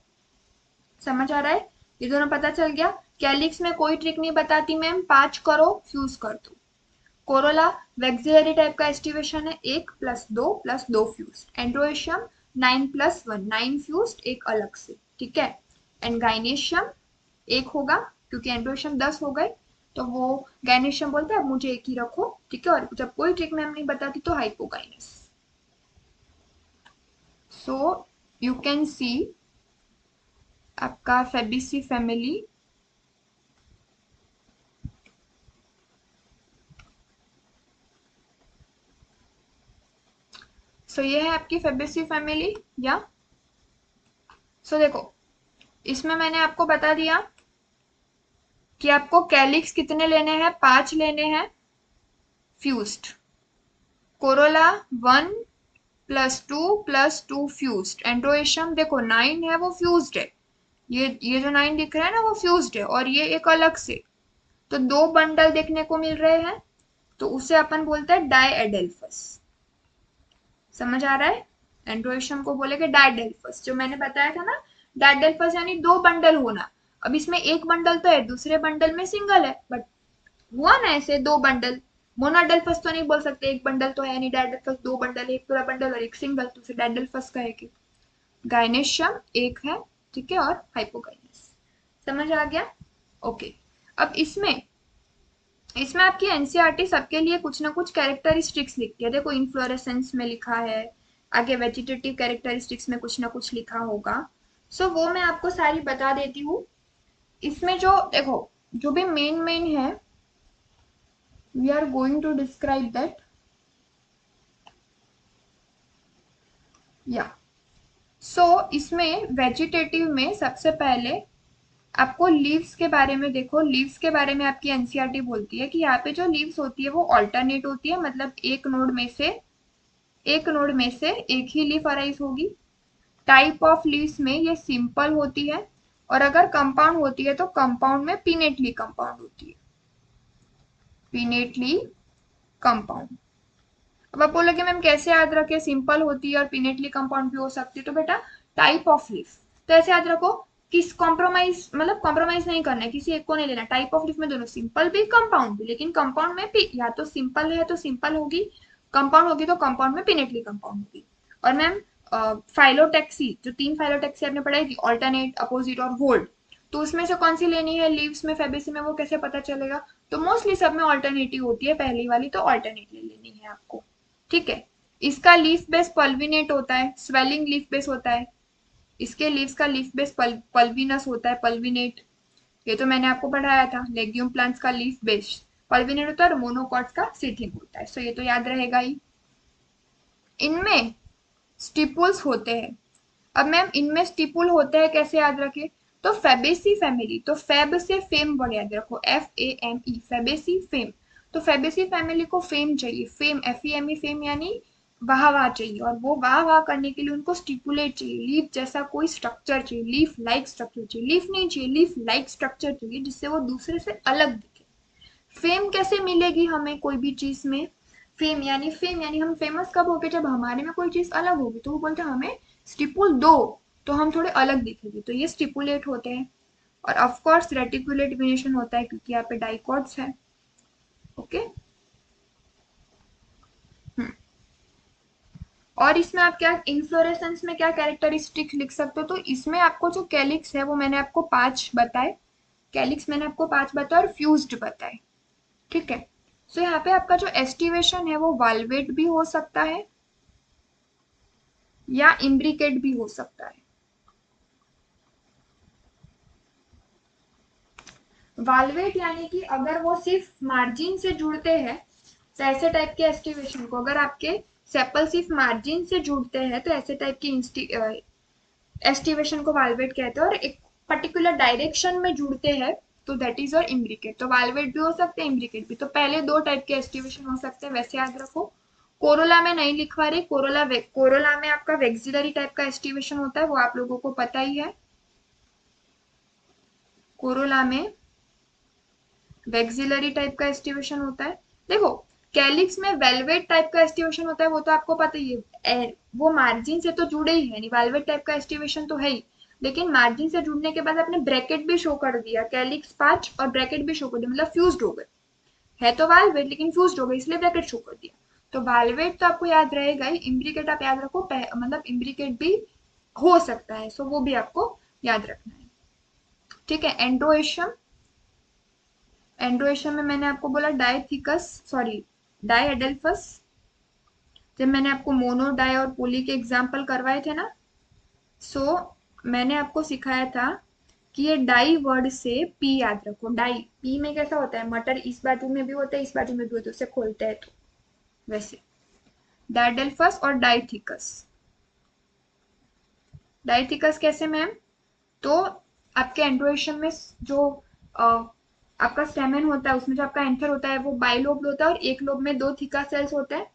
समझ आ रहा है, ये दोनों पता चल गया। कैलिक्स में कोई ट्रिक नहीं बताती मैम, 5 करो फ्यूज कर दो। कोरोला वैक्सिलरी टाइप का एस्टिवेशन है, 1+2+2 फ्यूज। एंड्रोएशियम 9+1, 9 फ्यूज एक अलग से, ठीक है। एंड गाइनेशियम एक होगा, क्योंकि एंड्रोएशियम 10 हो गए, तो वो गाइनेशियम बोलते हैं मुझे एक ही रखो, ठीक है। और जब कोई ट्रिक मैम नहीं बताती तो hypogynous. So you can see आपका फेबिसी फैमिली, सो ये है आपकी फेबेसी फैमिली। या सो देखो, इसमें मैंने आपको बता दिया कि आपको कैलिक्स कितने लेने हैं, 5 लेने हैं फ्यूज्ड। Corolla 1+2+2 fused. एंड्रोएशियम देखो 9 है, वो फ्यूज्ड है, ये जो 9 दिख रहा है ना वो फ्यूज्ड है, और ये एक अलग से, तो 2 बंडल देखने को मिल रहे हैं, तो उसे अपन बोलते हैं डाइएडेल्फस। समझ आ रहा है, एंड्रोएशियम को बोलेंगे डाइडेल्फस, जो मैंने बताया था ना, डाइडेल्फस यानी 2 बंडल होना। अब इसमें एक बंडल तो है, दूसरे बंडल में सिंगल है, बट हुआ ना ऐसे 2 बंडल। मोनाडेल्फस तो नहीं बोल सकते, एक बंडल तो है नहीं, डाइडेल्फस 2 बंडल, एक पूरा बंडल और एक सिंगल, तो उसे डाइडेल्फस कहेंगे। गाइनेशियम एक है, ठीक है, और हाइपोगाइनस। समझ आ गया, ओके। अब इसमें इसमें आपकी एनसीईआरटी सबके लिए कुछ ना कुछ कैरेक्टरिस्टिक्स लिखती है, देखो इन्फ्लोरेसेंस में लिखा है, आगे वेजिटेटिव कैरेक्टरिस्टिक्स में कुछ ना कुछ लिखा होगा, सो वो मैं आपको सारी बता देती हूँ। इसमें जो देखो, जो भी मेन है, we are going to describe that. या सो इसमें वेजिटेटिव में सबसे पहले आपको लीव्स के बारे में, देखो लीव्स के बारे में आपकी एनसीईआरटी बोलती है कि यहाँ पे जो लीव्स होती है वो ऑल्टरनेट होती है, मतलब एक नोड में से एक ही लीफ अराइज होगी। टाइप ऑफ लीव्स में ये सिंपल होती है, और अगर कंपाउंड होती है तो कंपाउंड में पिनेटली कंपाउंड होती है, पिनेटली कंपाउंड। अब आप बोलोगे मैम कैसे याद रखे, सिंपल होती है और पिनेटली कंपाउंड भी हो सकती है, तो बेटा टाइप ऑफ लीफ, तो ऐसे याद रखो, किस कॉम्प्रोमाइज, मतलब कॉम्प्रोमाइज नहीं करना है, किसी एक को नहीं लेना। टाइप ऑफ लीफ में दोनों, सिंपल भी कंपाउंड भी, लेकिन कंपाउंड में भी या तो सिंपल है तो सिंपल होगी, कंपाउंड होगी तो कंपाउंड में पिनेटली कंपाउंड होगी। और मैम फाइलोटेक्सी, जो 3 फाइलोटेक्सी आपने पढ़ाई थी, ऑल्टरनेट, अपोजिट और वोल्ड, तो उसमें से कौन सी लेनी है लीव्स में, फेबेसी में, वो कैसे पता चलेगा? तो मोस्टली सब में ऑल्टरनेटिव होती है पहली वाली, तो ऑल्टरनेट ले लेनी है आपको, ठीक है। इसका लीफ बेस पल्विनेट होता है, स्वेलिंग लीफ बेस होता है, इसके लीव्स का लीफ बेस पल्विनस होता है, पल्विनेट, ये तो मैंने आपको पढ़ाया था। लेग्यूम प्लांट्स का लीफ बेस पल्विनेट होता है, और मोनोकॉट्स का सीथिंग होता है, सो ये तो याद रहेगा ही। इनमें स्टिपुल्स होते हैं। अब मैम इनमें स्टिपुल होते हैं कैसे याद रखे, तो फेबेसी फैमिली, तो फेब से फेम वर्ड याद रखो, FAME, फेबेसी फेम, तो फेबेसी फैमिली को फेम चाहिए, फेम FEME, फेम यानी वाह वाह चाहिए, और वो वाह वाह करने के लिए उनको स्टिपुलेट चाहिए, लीफ जैसा कोई स्ट्रक्चर चाहिए, लीफ लाइक स्ट्रक्चर चाहिए, लीफ नहीं चाहिए, लीफ लाइक स्ट्रक्चर चाहिए जिससे वो दूसरे से अलग दिखे। फेम कैसे मिलेगी हमें कोई भी चीज में? फेम यानी हम फेमस कब होगे? जब हमारे में कोई चीज अलग होगी, तो वो बोलते हैं हमें स्टिपुल दो, तो हम थोड़े अलग दिखेंगे, तो ये स्टिपुलेट होते हैं। और ऑफ कोर्स रेटिकुलेट वेरिएशन होता है क्योंकि यहाँ पे डाइकॉट्स है। ओके। और इसमें आप क्या इन्फ्लोरेसेंस में क्या कैरेक्टरिस्टिक लिख सकते हो? तो इसमें आपको जो कैलिक्स है वो मैंने आपको 5 बताए, कैलिक्स मैंने आपको 5 बताए और फ्यूज्ड बताए। ठीक है। सो यहाँ पे आपका जो एस्टिवेशन है वो वाल्वेट भी हो सकता है या इम्ब्रिकेट भी हो सकता है। वाल्वेट यानी कि अगर वो सिर्फ मार्जिन से जुड़ते हैं, तो ऐसे टाइप के एस्टिवेशन को, अगर आपके सेपल सिर्फ मार्जिन से जुड़ते हैं तो ऐसे टाइप की एस्टिवेशन को वाल्वेट कहते हैं, और एक पर्टिकुलर डायरेक्शन में जुड़ते हैं तो दैट इज योर इम्ब्रिकेट। तो वाल्वेट भी हो सकते हैं, इम्ब्रिकेट भी। तो पहले 2 टाइप के एस्टिवेशन हो सकते हैं, वैसे याद रखो। कोरोला में नहीं लिखवा रही, कोरोला में आपका वेक्सिलरी टाइप का एस्टिवेशन होता है, वो आप लोगों को पता ही है। कोरोला में वेक्सिलरी टाइप का एस्टिवेशन होता है। देखो, कैलिक्स में वेलवेट टाइप का एस्टिवेशन होता है, वो तो आपको पता ही है, वो मार्जिन से तो जुड़े ही है, नहीं वेलवेट टाइप का एस्टिवेशन तो है ही, लेकिन मार्जिन से जुड़ने के बाद आपने ब्रैकेट भी शो कर दिया, कैलिक्स 5 और ब्रैकेट भी शो कर दिया, मतलब फ्यूज्ड हो गए। है तो वाल्वेट लेकिन फ्यूज्ड हो गए, इसलिए ब्रैकेट शो कर दिया। तो वाल्वेट तो आपको याद रहेगा ही, इम्ब्रिकेट आप याद रखो, मतलब इम्ब्रिकेट भी हो सकता है, सो वो भी आपको याद रखना है। ठीक है। एंड्रोएशियम, एंड्रोएशियम में मैंने आपको बोला डायथिकस, सॉरी डायएडेल्फस। जब मैंने आपको मोनो, डाई और पोली के एग्जाम्पल करवाए थे ना, सो मैंने आपको सिखाया था कि ये डाई वर्ड से पी याद रखो। डाई, पी में कैसा होता है, मटर इस बाजू में भी होता है, इस बाजू में भी होता है, उसे खोलते हैं तो वैसे। डायडेल्फस और डाइथिकस। डाइथिकस कैसे मैम? तो आपके एंड्रोएशियम में जो आपका स्टेमन होता है, उसमें जो आपका एंथर होता है वो बाइलोब्ड होता है, और एक लोब में 2 थीका सेल्स होते हैं।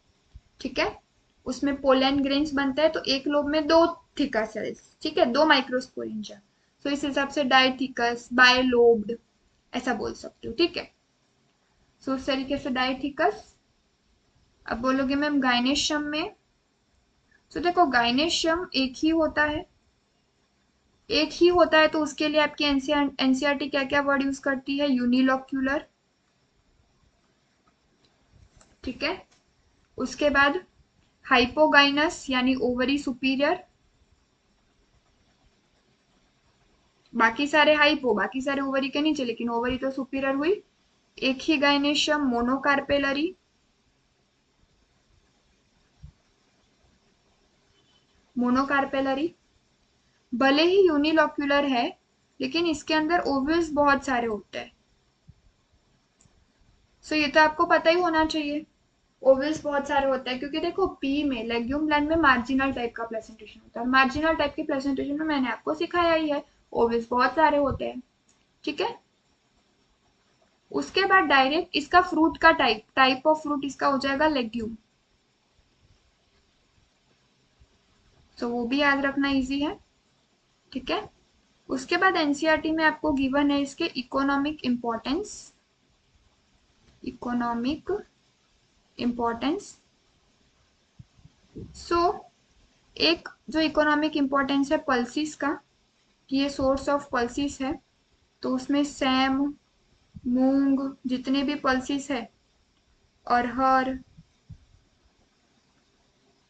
ठीक है। उसमें पोलन ग्रेन्स बनते हैं, तो एक लोब में 2 थीका सेल्स, ठीक है, 2 माइक्रोस्पोरेंजिया। तो इस हिसाब से डाइथिकस, बायलोब्ड ऐसा बोल सकते हो। ठीक है। सो उस तरीके से डाइथिकस। अब बोलोगे मैम गाइनेशियम में, तो देखो गाइनेशियम एक ही होता है, एक ही होता है, तो उसके लिए आपकी एनसीईआरटी क्या क्या वर्ड यूज करती है? यूनिलोक्यूलर। ठीक है। उसके बाद हाइपोगाइनस यानी ओवरी सुपीरियर, बाकी सारे हाइपो, बाकी सारे ओवरी के नीचे, लेकिन ओवरी तो सुपीरियर हुई। एक ही गाइनेशियम मोनोकार्पेलरी, मोनोकार्पेलरी भले ही यूनिलोक्यूलर है, लेकिन इसके अंदर ओव्यूल्स बहुत सारे होते हैं। सो ये तो आपको पता ही होना चाहिए, ओवल्स बहुत सारे होते हैं, क्योंकि देखो पी में, लेग्यूम ग्लैंड में मार्जिनल टाइप का प्रेजेंटेशन होता है, मार्जिनल टाइप के प्रेजेंटेशन में मैंने आपको सिखाया ही है, ओवल्स बहुत सारे होते हैं। ठीक है। उसके बाद डायरेक्ट इसका फ्रूट का टाइप ऑफ फ्रूट इसका हो जाएगा लेग्यूम, तो वो भी याद रखना इजी है। ठीक है। उसके बाद एनसीईआरटी में आपको गिवन है इसके इकोनॉमिक इंपॉर्टेंस, इकोनॉमिक इंपॉर्टेंस। सो एक जो इकोनॉमिक इंपॉर्टेंस है पल्सिस का, कि ये सोर्स ऑफ पल्सिस है, तो उसमें सैम, मूंग, जितने भी पल्सिस है, अरहर,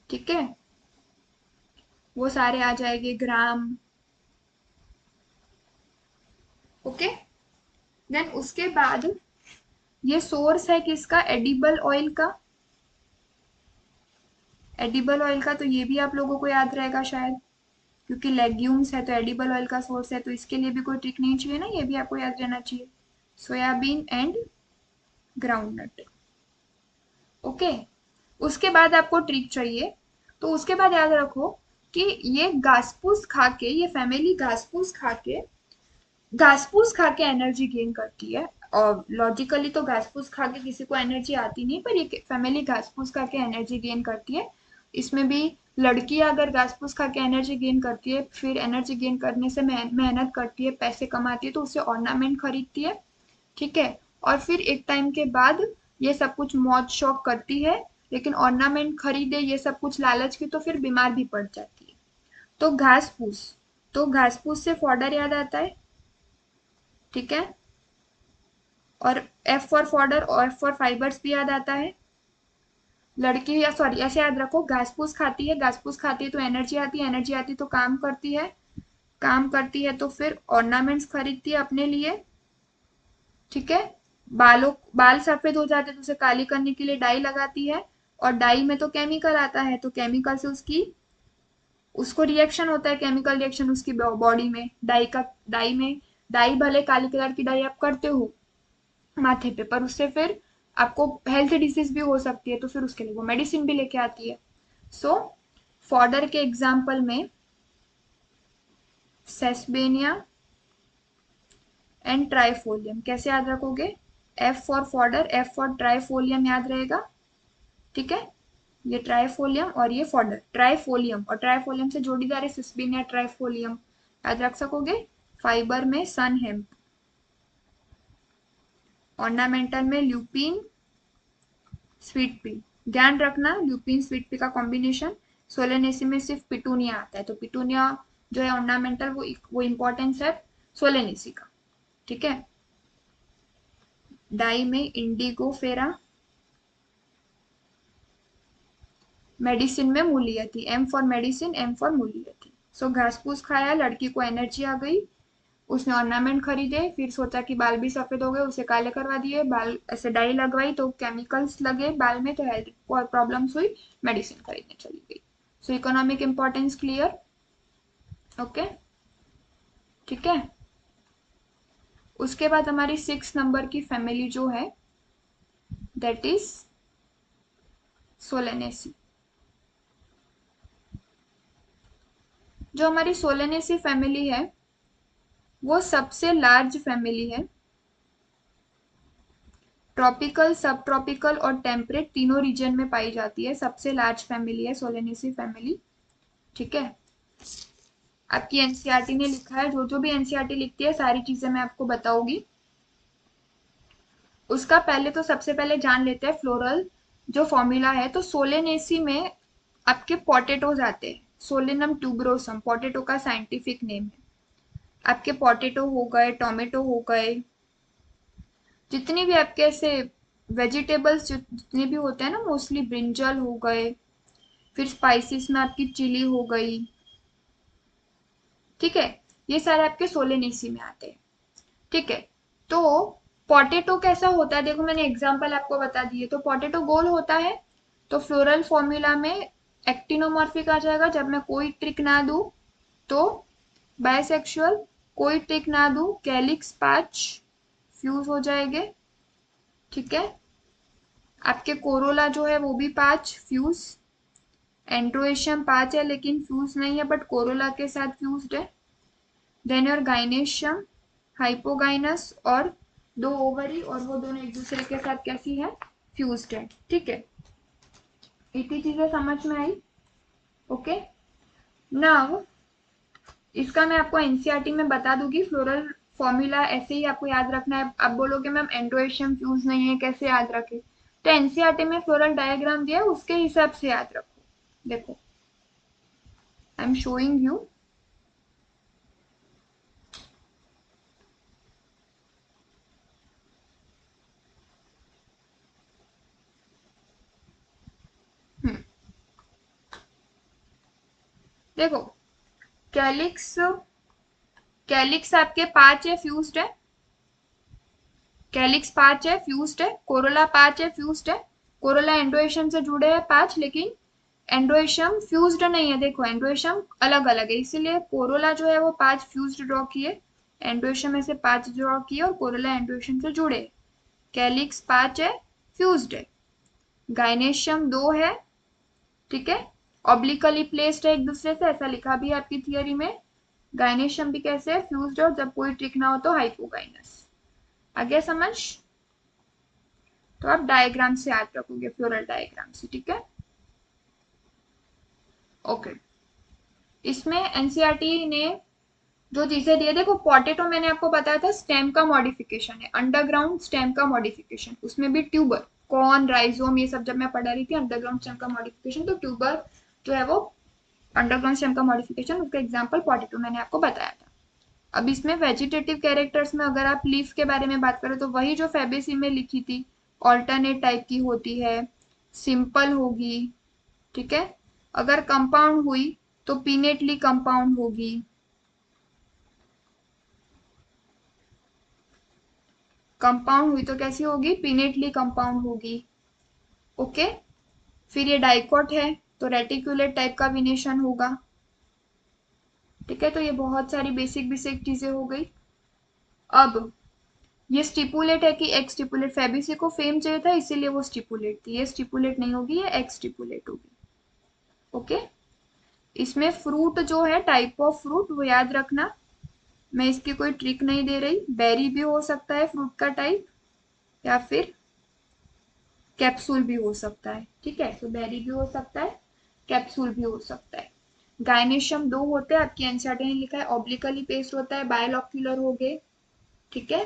ठीक है, वो सारे आ जाएंगे, ग्राम। ओके। देन उसके बाद ये सोर्स है किसका? एडिबल ऑयल का, एडिबल ऑयल का, तो ये भी आप लोगों को याद रहेगा शायद, क्योंकि लेग्यूम्स है तो एडिबल ऑयल का सोर्स है, तो इसके लिए भी कोई ट्रिक नहीं चाहिए ना, ये भी आपको याद रहना चाहिए, सोयाबीन एंड ग्राउंडनट। ओके। उसके बाद आपको ट्रिक चाहिए, तो उसके बाद याद रखो कि ये घास फूस खा के, ये फैमिली घास फूस खा के एनर्जी गेन करती है। और लॉजिकली तो घास फूस खा के किसी को एनर्जी आती नहीं, पर ये फैमिली घास फूस खा के एनर्जी गेन करती है। इसमें भी लड़की अगर घास फूस खा के एनर्जी गेन करती है, फिर एनर्जी गेन करने से मेहनत करती है, पैसे कमाती है, तो उससे ऑर्नामेंट खरीदती है, ठीक है। और फिर एक टाइम के बाद ये सब कुछ मौज शौक करती है, लेकिन ऑर्नामेंट खरीदे ये सब कुछ लालच की तो फिर बीमार भी पड़ जाती है। तो घास फूस, तो घास फूस से फॉडर याद आता है, ठीक है। और एफ फॉर फॉडर और एफ फॉर फाइबर्स भी याद आता है। लड़की या सॉरी ऐसे याद रखो, घास फूस खाती है, घास फूस खाती है तो एनर्जी आती है, एनर्जी आती है तो काम करती है, काम करती है तो फिर ऑर्नामेंट्स खरीदती है अपने लिए, ठीक है। बाल सफेद हो जाते हैं तो उसे काली करने के लिए डाई लगाती है, और डाई में तो केमिकल आता है, तो केमिकल से उसको रिएक्शन होता है, केमिकल रिएक्शन उसकी बॉडी में, डाई भले काली कलर की डाई आप करते हो माथे पे, पर उससे फिर आपको हेल्थ डिसीज भी हो सकती है, तो फिर उसके लिए वो मेडिसिन भी लेके आती है। सो फॉडर के एग्जाम्पल में सेस्बेनिया एंड ट्राइफोलियम, कैसे याद रखोगे? F for fodder, F for trifolium याद रहेगा, ठीक है। ये ट्राइफोलियम और ये फॉडर, ट्राइफोलियम और ट्राइफोलियम से जोड़ीदार है सिस्बेनिया ट्राइफोलियम, याद रख सकोगे। फाइबर में सन हेम्प, ऑर्नामेंटल में ल्यूपिन स्वीट पी, ध्यान रखना ल्यूपिन स्वीट पी का कॉम्बिनेशन। सोलेनेसी में सिर्फ पिटूनिया आता है, तो पिटूनिया जो है ऑर्नामेंटल, वो इंपॉर्टेंस है सोलेनेसी का, ठीक है। डाई में इंडिगो फेरा, मेडिसिन में मूलियती, M for medicine, M for मूलियती। सो घास फूस खाया, लड़की को एनर्जी आ गई, उसने ऑर्नामेंट खरीदे, फिर सोचा कि बाल भी सफेद हो गए, उसे काले करवा दिए, बाल ऐसे डाई लगवाई तो केमिकल्स लगे बाल में, तो हेल्थ प्रॉब्लम्स हुई, मेडिसिन खरीदने चली गई। सो इकोनॉमिक इंपॉर्टेंस क्लियर, ओके, ठीक है। उसके बाद हमारी 6 नंबर की फैमिली जो है दैट इज सोलेनेसी। जो हमारी सोलेनेसी फैमिली है वो सबसे लार्ज फैमिली है, ट्रॉपिकल, सब ट्रॉपिकल और टेम्परेट तीनों रीजन में पाई जाती है, सबसे लार्ज फैमिली है सोलेनेसी फैमिली, ठीक है। आपकी एनसीईआरटी ने लिखा है, जो जो भी एनसीईआरटी लिखती है सारी चीजें मैं आपको बताऊंगी। उसका पहले तो सबसे पहले जान लेते हैं फ्लोरल जो फॉर्मूला है। तो सोलेनेसी में आपके पोटैटोज आते हैं, सोलेनम ट्यूबरोसम पोटैटो का साइंटिफिक नेम है। आपके पोटैटो हो गए, टोमेटो हो गए, जितनी भी आपके ऐसे वेजिटेबल्स जितने भी होते हैं ना, मोस्टली ब्रिंजल हो गए, फिर स्पाइसेस में आपकी चिली हो गई, ठीक है, ये सारे आपके सोलेनेसी में आते हैं, ठीक है। तो पोटैटो कैसा होता है, देखो मैंने एग्जांपल आपको बता दिए। तो पोटैटो गोल होता है, तो फ्लोरल फॉर्मूला में एक्टिनोमॉर्फिक आ जाएगा जब मैं कोई ट्रिक ना दूं, तो बायसेक्सुअल, कोई ट्रिक ना दूं कैलिक्स पैच फ्यूज हो जाएंगे, ठीक है। आपके कोरोला जो है वो भी 5 फ्यूज, एंड्रोएशियम 5 है लेकिन फ्यूज नहीं है, बट कोरोला के साथ फ्यूज्ड है। देन योर गाइनेशियम, हाइपोगाइनस और 2 ओवरी, और वो दोनों एक दूसरे के साथ कैसी है, फ्यूज्ड है, ठीक है। इतनी चीजें समझ में आई, ओके। नाउ इसका मैं आपको एनसीईआरटी में बता दूंगी, फ्लोरल फॉर्मूला ऐसे ही आपको याद रखना है। आप बोलोगे मैम एंड्रोएशियम फ्यूज नहीं है कैसे याद रखे, तो एनसीईआरटी में फ्लोरल डायग्राम दिया है उसके हिसाब से याद रखो। देखो आई एम शोइंग यू, देखो कैलिक्स, कैलिक्स आपके 5 है, फ्यूज्ड है, कैलिक्स 5 है, फ्यूज्ड है। कोरोला 5 है, फ्यूज्ड है। कोरोला एंड्रोएशियम से जुड़े हैं 5, लेकिन एंड्रोएशियम फ्यूज्ड नहीं है, देखो एंड्रोएशियम अलग अलग है, इसीलिए कोरोला जो है वो 5 फ्यूज्ड ड्रॉ किए, एंड्रोएशियम में से 5 ड्रॉ किए, और कोरोला एंड्रोएशियम से जुड़े। कैलिक्स 5 है, फ्यूज्ड है। गाइनेशियम 2 है, ठीक है, ऑब्लिकली प्लेस्ड है एक दूसरे से, ऐसा लिखा भी है आपकी थियोरी में। गाइनेशियम भी कैसे है, फ्यूज्ड है, और जब कोई ट्रिक ना हो तो हाइपोगाइनस। आगे समझ, तो आप डायग्राम से याद रखोगे, फ्लोरल डायग्राम से, ठीक है। ओके, इसमें एनसीईआरटी ने जो चीजें दिए, देखो पोटैटो मैंने आपको बताया था स्टेम का मॉडिफिकेशन है, अंडरग्राउंड स्टेम का मॉडिफिकेशन, उसमें भी ट्यूबर, कॉर्न, राइजोम, ये सब जब मैं पढ़ा रही थी अंडरग्राउंड स्टेम का मॉडिफिकेशन, तो ट्यूबर जो है वो अंडरग्राउंड स्टेम का मॉडिफिकेशन, उसका एग्जांपल पोटैटो मैंने आपको बताया था। अब इसमें वेजिटेटिव कैरेक्टर्स में अगर आप लीफ के बारे में बात करें तो वही जो फेबेसी में लिखी थी, ऑल्टरनेट टाइप की होती है, सिंपल होगी, ठीक है। अगर कंपाउंड हुई तो पिनेटली कंपाउंड होगी, कंपाउंड हुई तो कैसी होगी, पिनेटली कंपाउंड होगी। ओके, फिर ये डाइकोट है तो रेटिकुलेट टाइप का विनेशन होगा, ठीक है। तो ये बहुत सारी बेसिक बेसिक चीजें हो गई। अब ये स्टिपुलेट है कि एक्स स्टिपुलेट, फेबिसी को फेम चाहिए था इसीलिए वो स्टिपुलेट थी, ये स्टिपुलेट नहीं होगी, ये एक्स स्टिपुलेट होगी। ओके, इसमें फ्रूट जो है, टाइप ऑफ फ्रूट वो याद रखना, मैं इसकी कोई ट्रिक नहीं दे रही, बेरी भी हो सकता है फ्रूट का टाइप, या फिर कैप्सूल भी हो सकता है, ठीक है। तो बेरी भी हो सकता है, कैप्सूल भी हो सकता है। गायनेशियम दो होते हैं, आपकी एनसीईआरटी ने लिखा है ऑब्लिकली पेस्ट होता है, बायोलॉक्यूलर हो गए, ठीक है।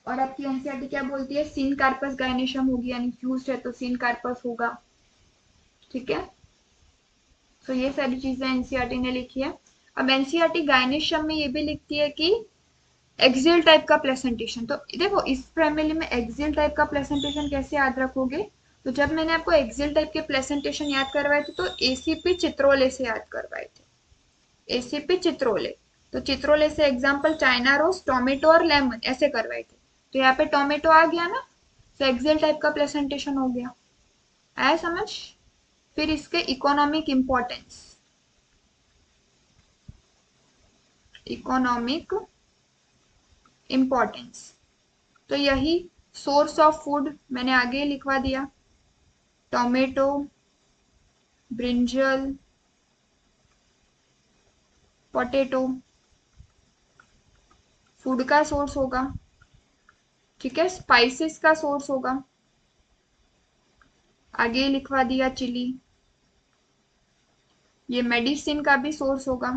और आपकी एनसीईआरटी क्या बोलती है, सिन कार्पस गायनेशियम होगी, यानी फ्यूज्ड है तो सिन कार्पस होगा, ठीक है। तो ये सारी चीजें एनसीईआरटी ने लिखी है। अब एनसीईआरटी गायनेशियम में ये भी लिखती है कि एक्सियल टाइप का प्रेजेंटेशन, तो देखो इस फैमिली में एक्सियल टाइप का प्रेजेंटेशन कैसे याद रखोगे, तो जब मैंने आपको एक्सियल टाइप के प्रेजेंटेशन याद करवाए थे तो एसीपी चित्रोले से याद करवाए थे, एसीपी चित्रोले। तो चित्रोले से एग्जांपल चाइना रोज, टोमेटो और लेमन ऐसे करवाए थे, तो यहाँ पे टोमेटो आ गया ना, तो एक्सियल टाइप का प्रेजेंटेशन हो गया, आया समझ। फिर इसके इकोनॉमिक इंपॉर्टेंस, इकोनॉमिक इंपॉर्टेंस, तो यही सोर्स ऑफ फूड मैंने आगे लिखवा दिया, टोमेटो, ब्रिंजल, पोटैटो फूड का सोर्स होगा, ठीक है। स्पाइसेस का सोर्स होगा, आगे लिखवा दिया चिली, ये मेडिसिन का भी सोर्स होगा।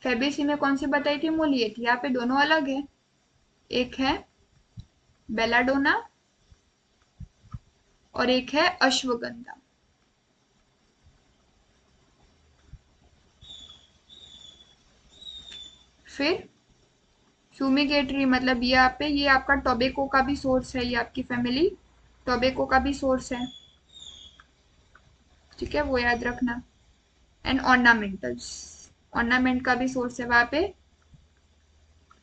फेबेसी में कौन सी बताई थी, मोलिएट, यहाँ पे दोनों अलग है, एक है बेलाडोना और एक है अश्वगंधा। फिर फ्यूमिगेटरी, मतलब यहाँ पे ये आपका टोबैको का भी सोर्स है, ये आपकी फैमिली टोबैको का भी सोर्स है, ठीक है, वो याद रखना। एंड ऑर्नामेंटल्स, ऑर्नामेंट का भी सोर्स है वहां पे,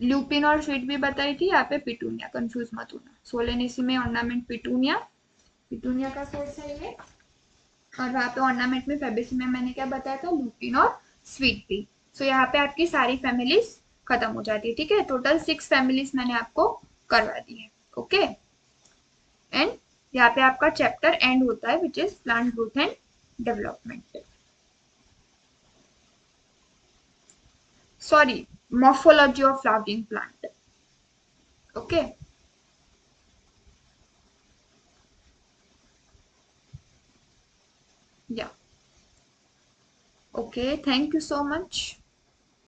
ल्यूपिन और स्वीट भी बताई थी, यहाँ पे पिटूनिया, कंफ्यूज मत होना, सोलेनेसी में ऑर्नामेंट पिटूनिया, पिटूनिया का सोर्स है ये। और वहां पे ऑर्नामेंट में फेबेसी में मैंने क्या बताया था, ल्यूपिन और स्वीट भी। सो यहाँ पे आपकी सारी फैमिलीज खत्म हो जाती है, ठीक है। टोटल 6 फैमिलीज मैंने आपको करवा दी है, ओके। एंड यहाँ पे आपका चैप्टर एंड होता है which is plant growth and development, sorry, morphology of flowering plant, okay। Yeah, okay, thank you so much.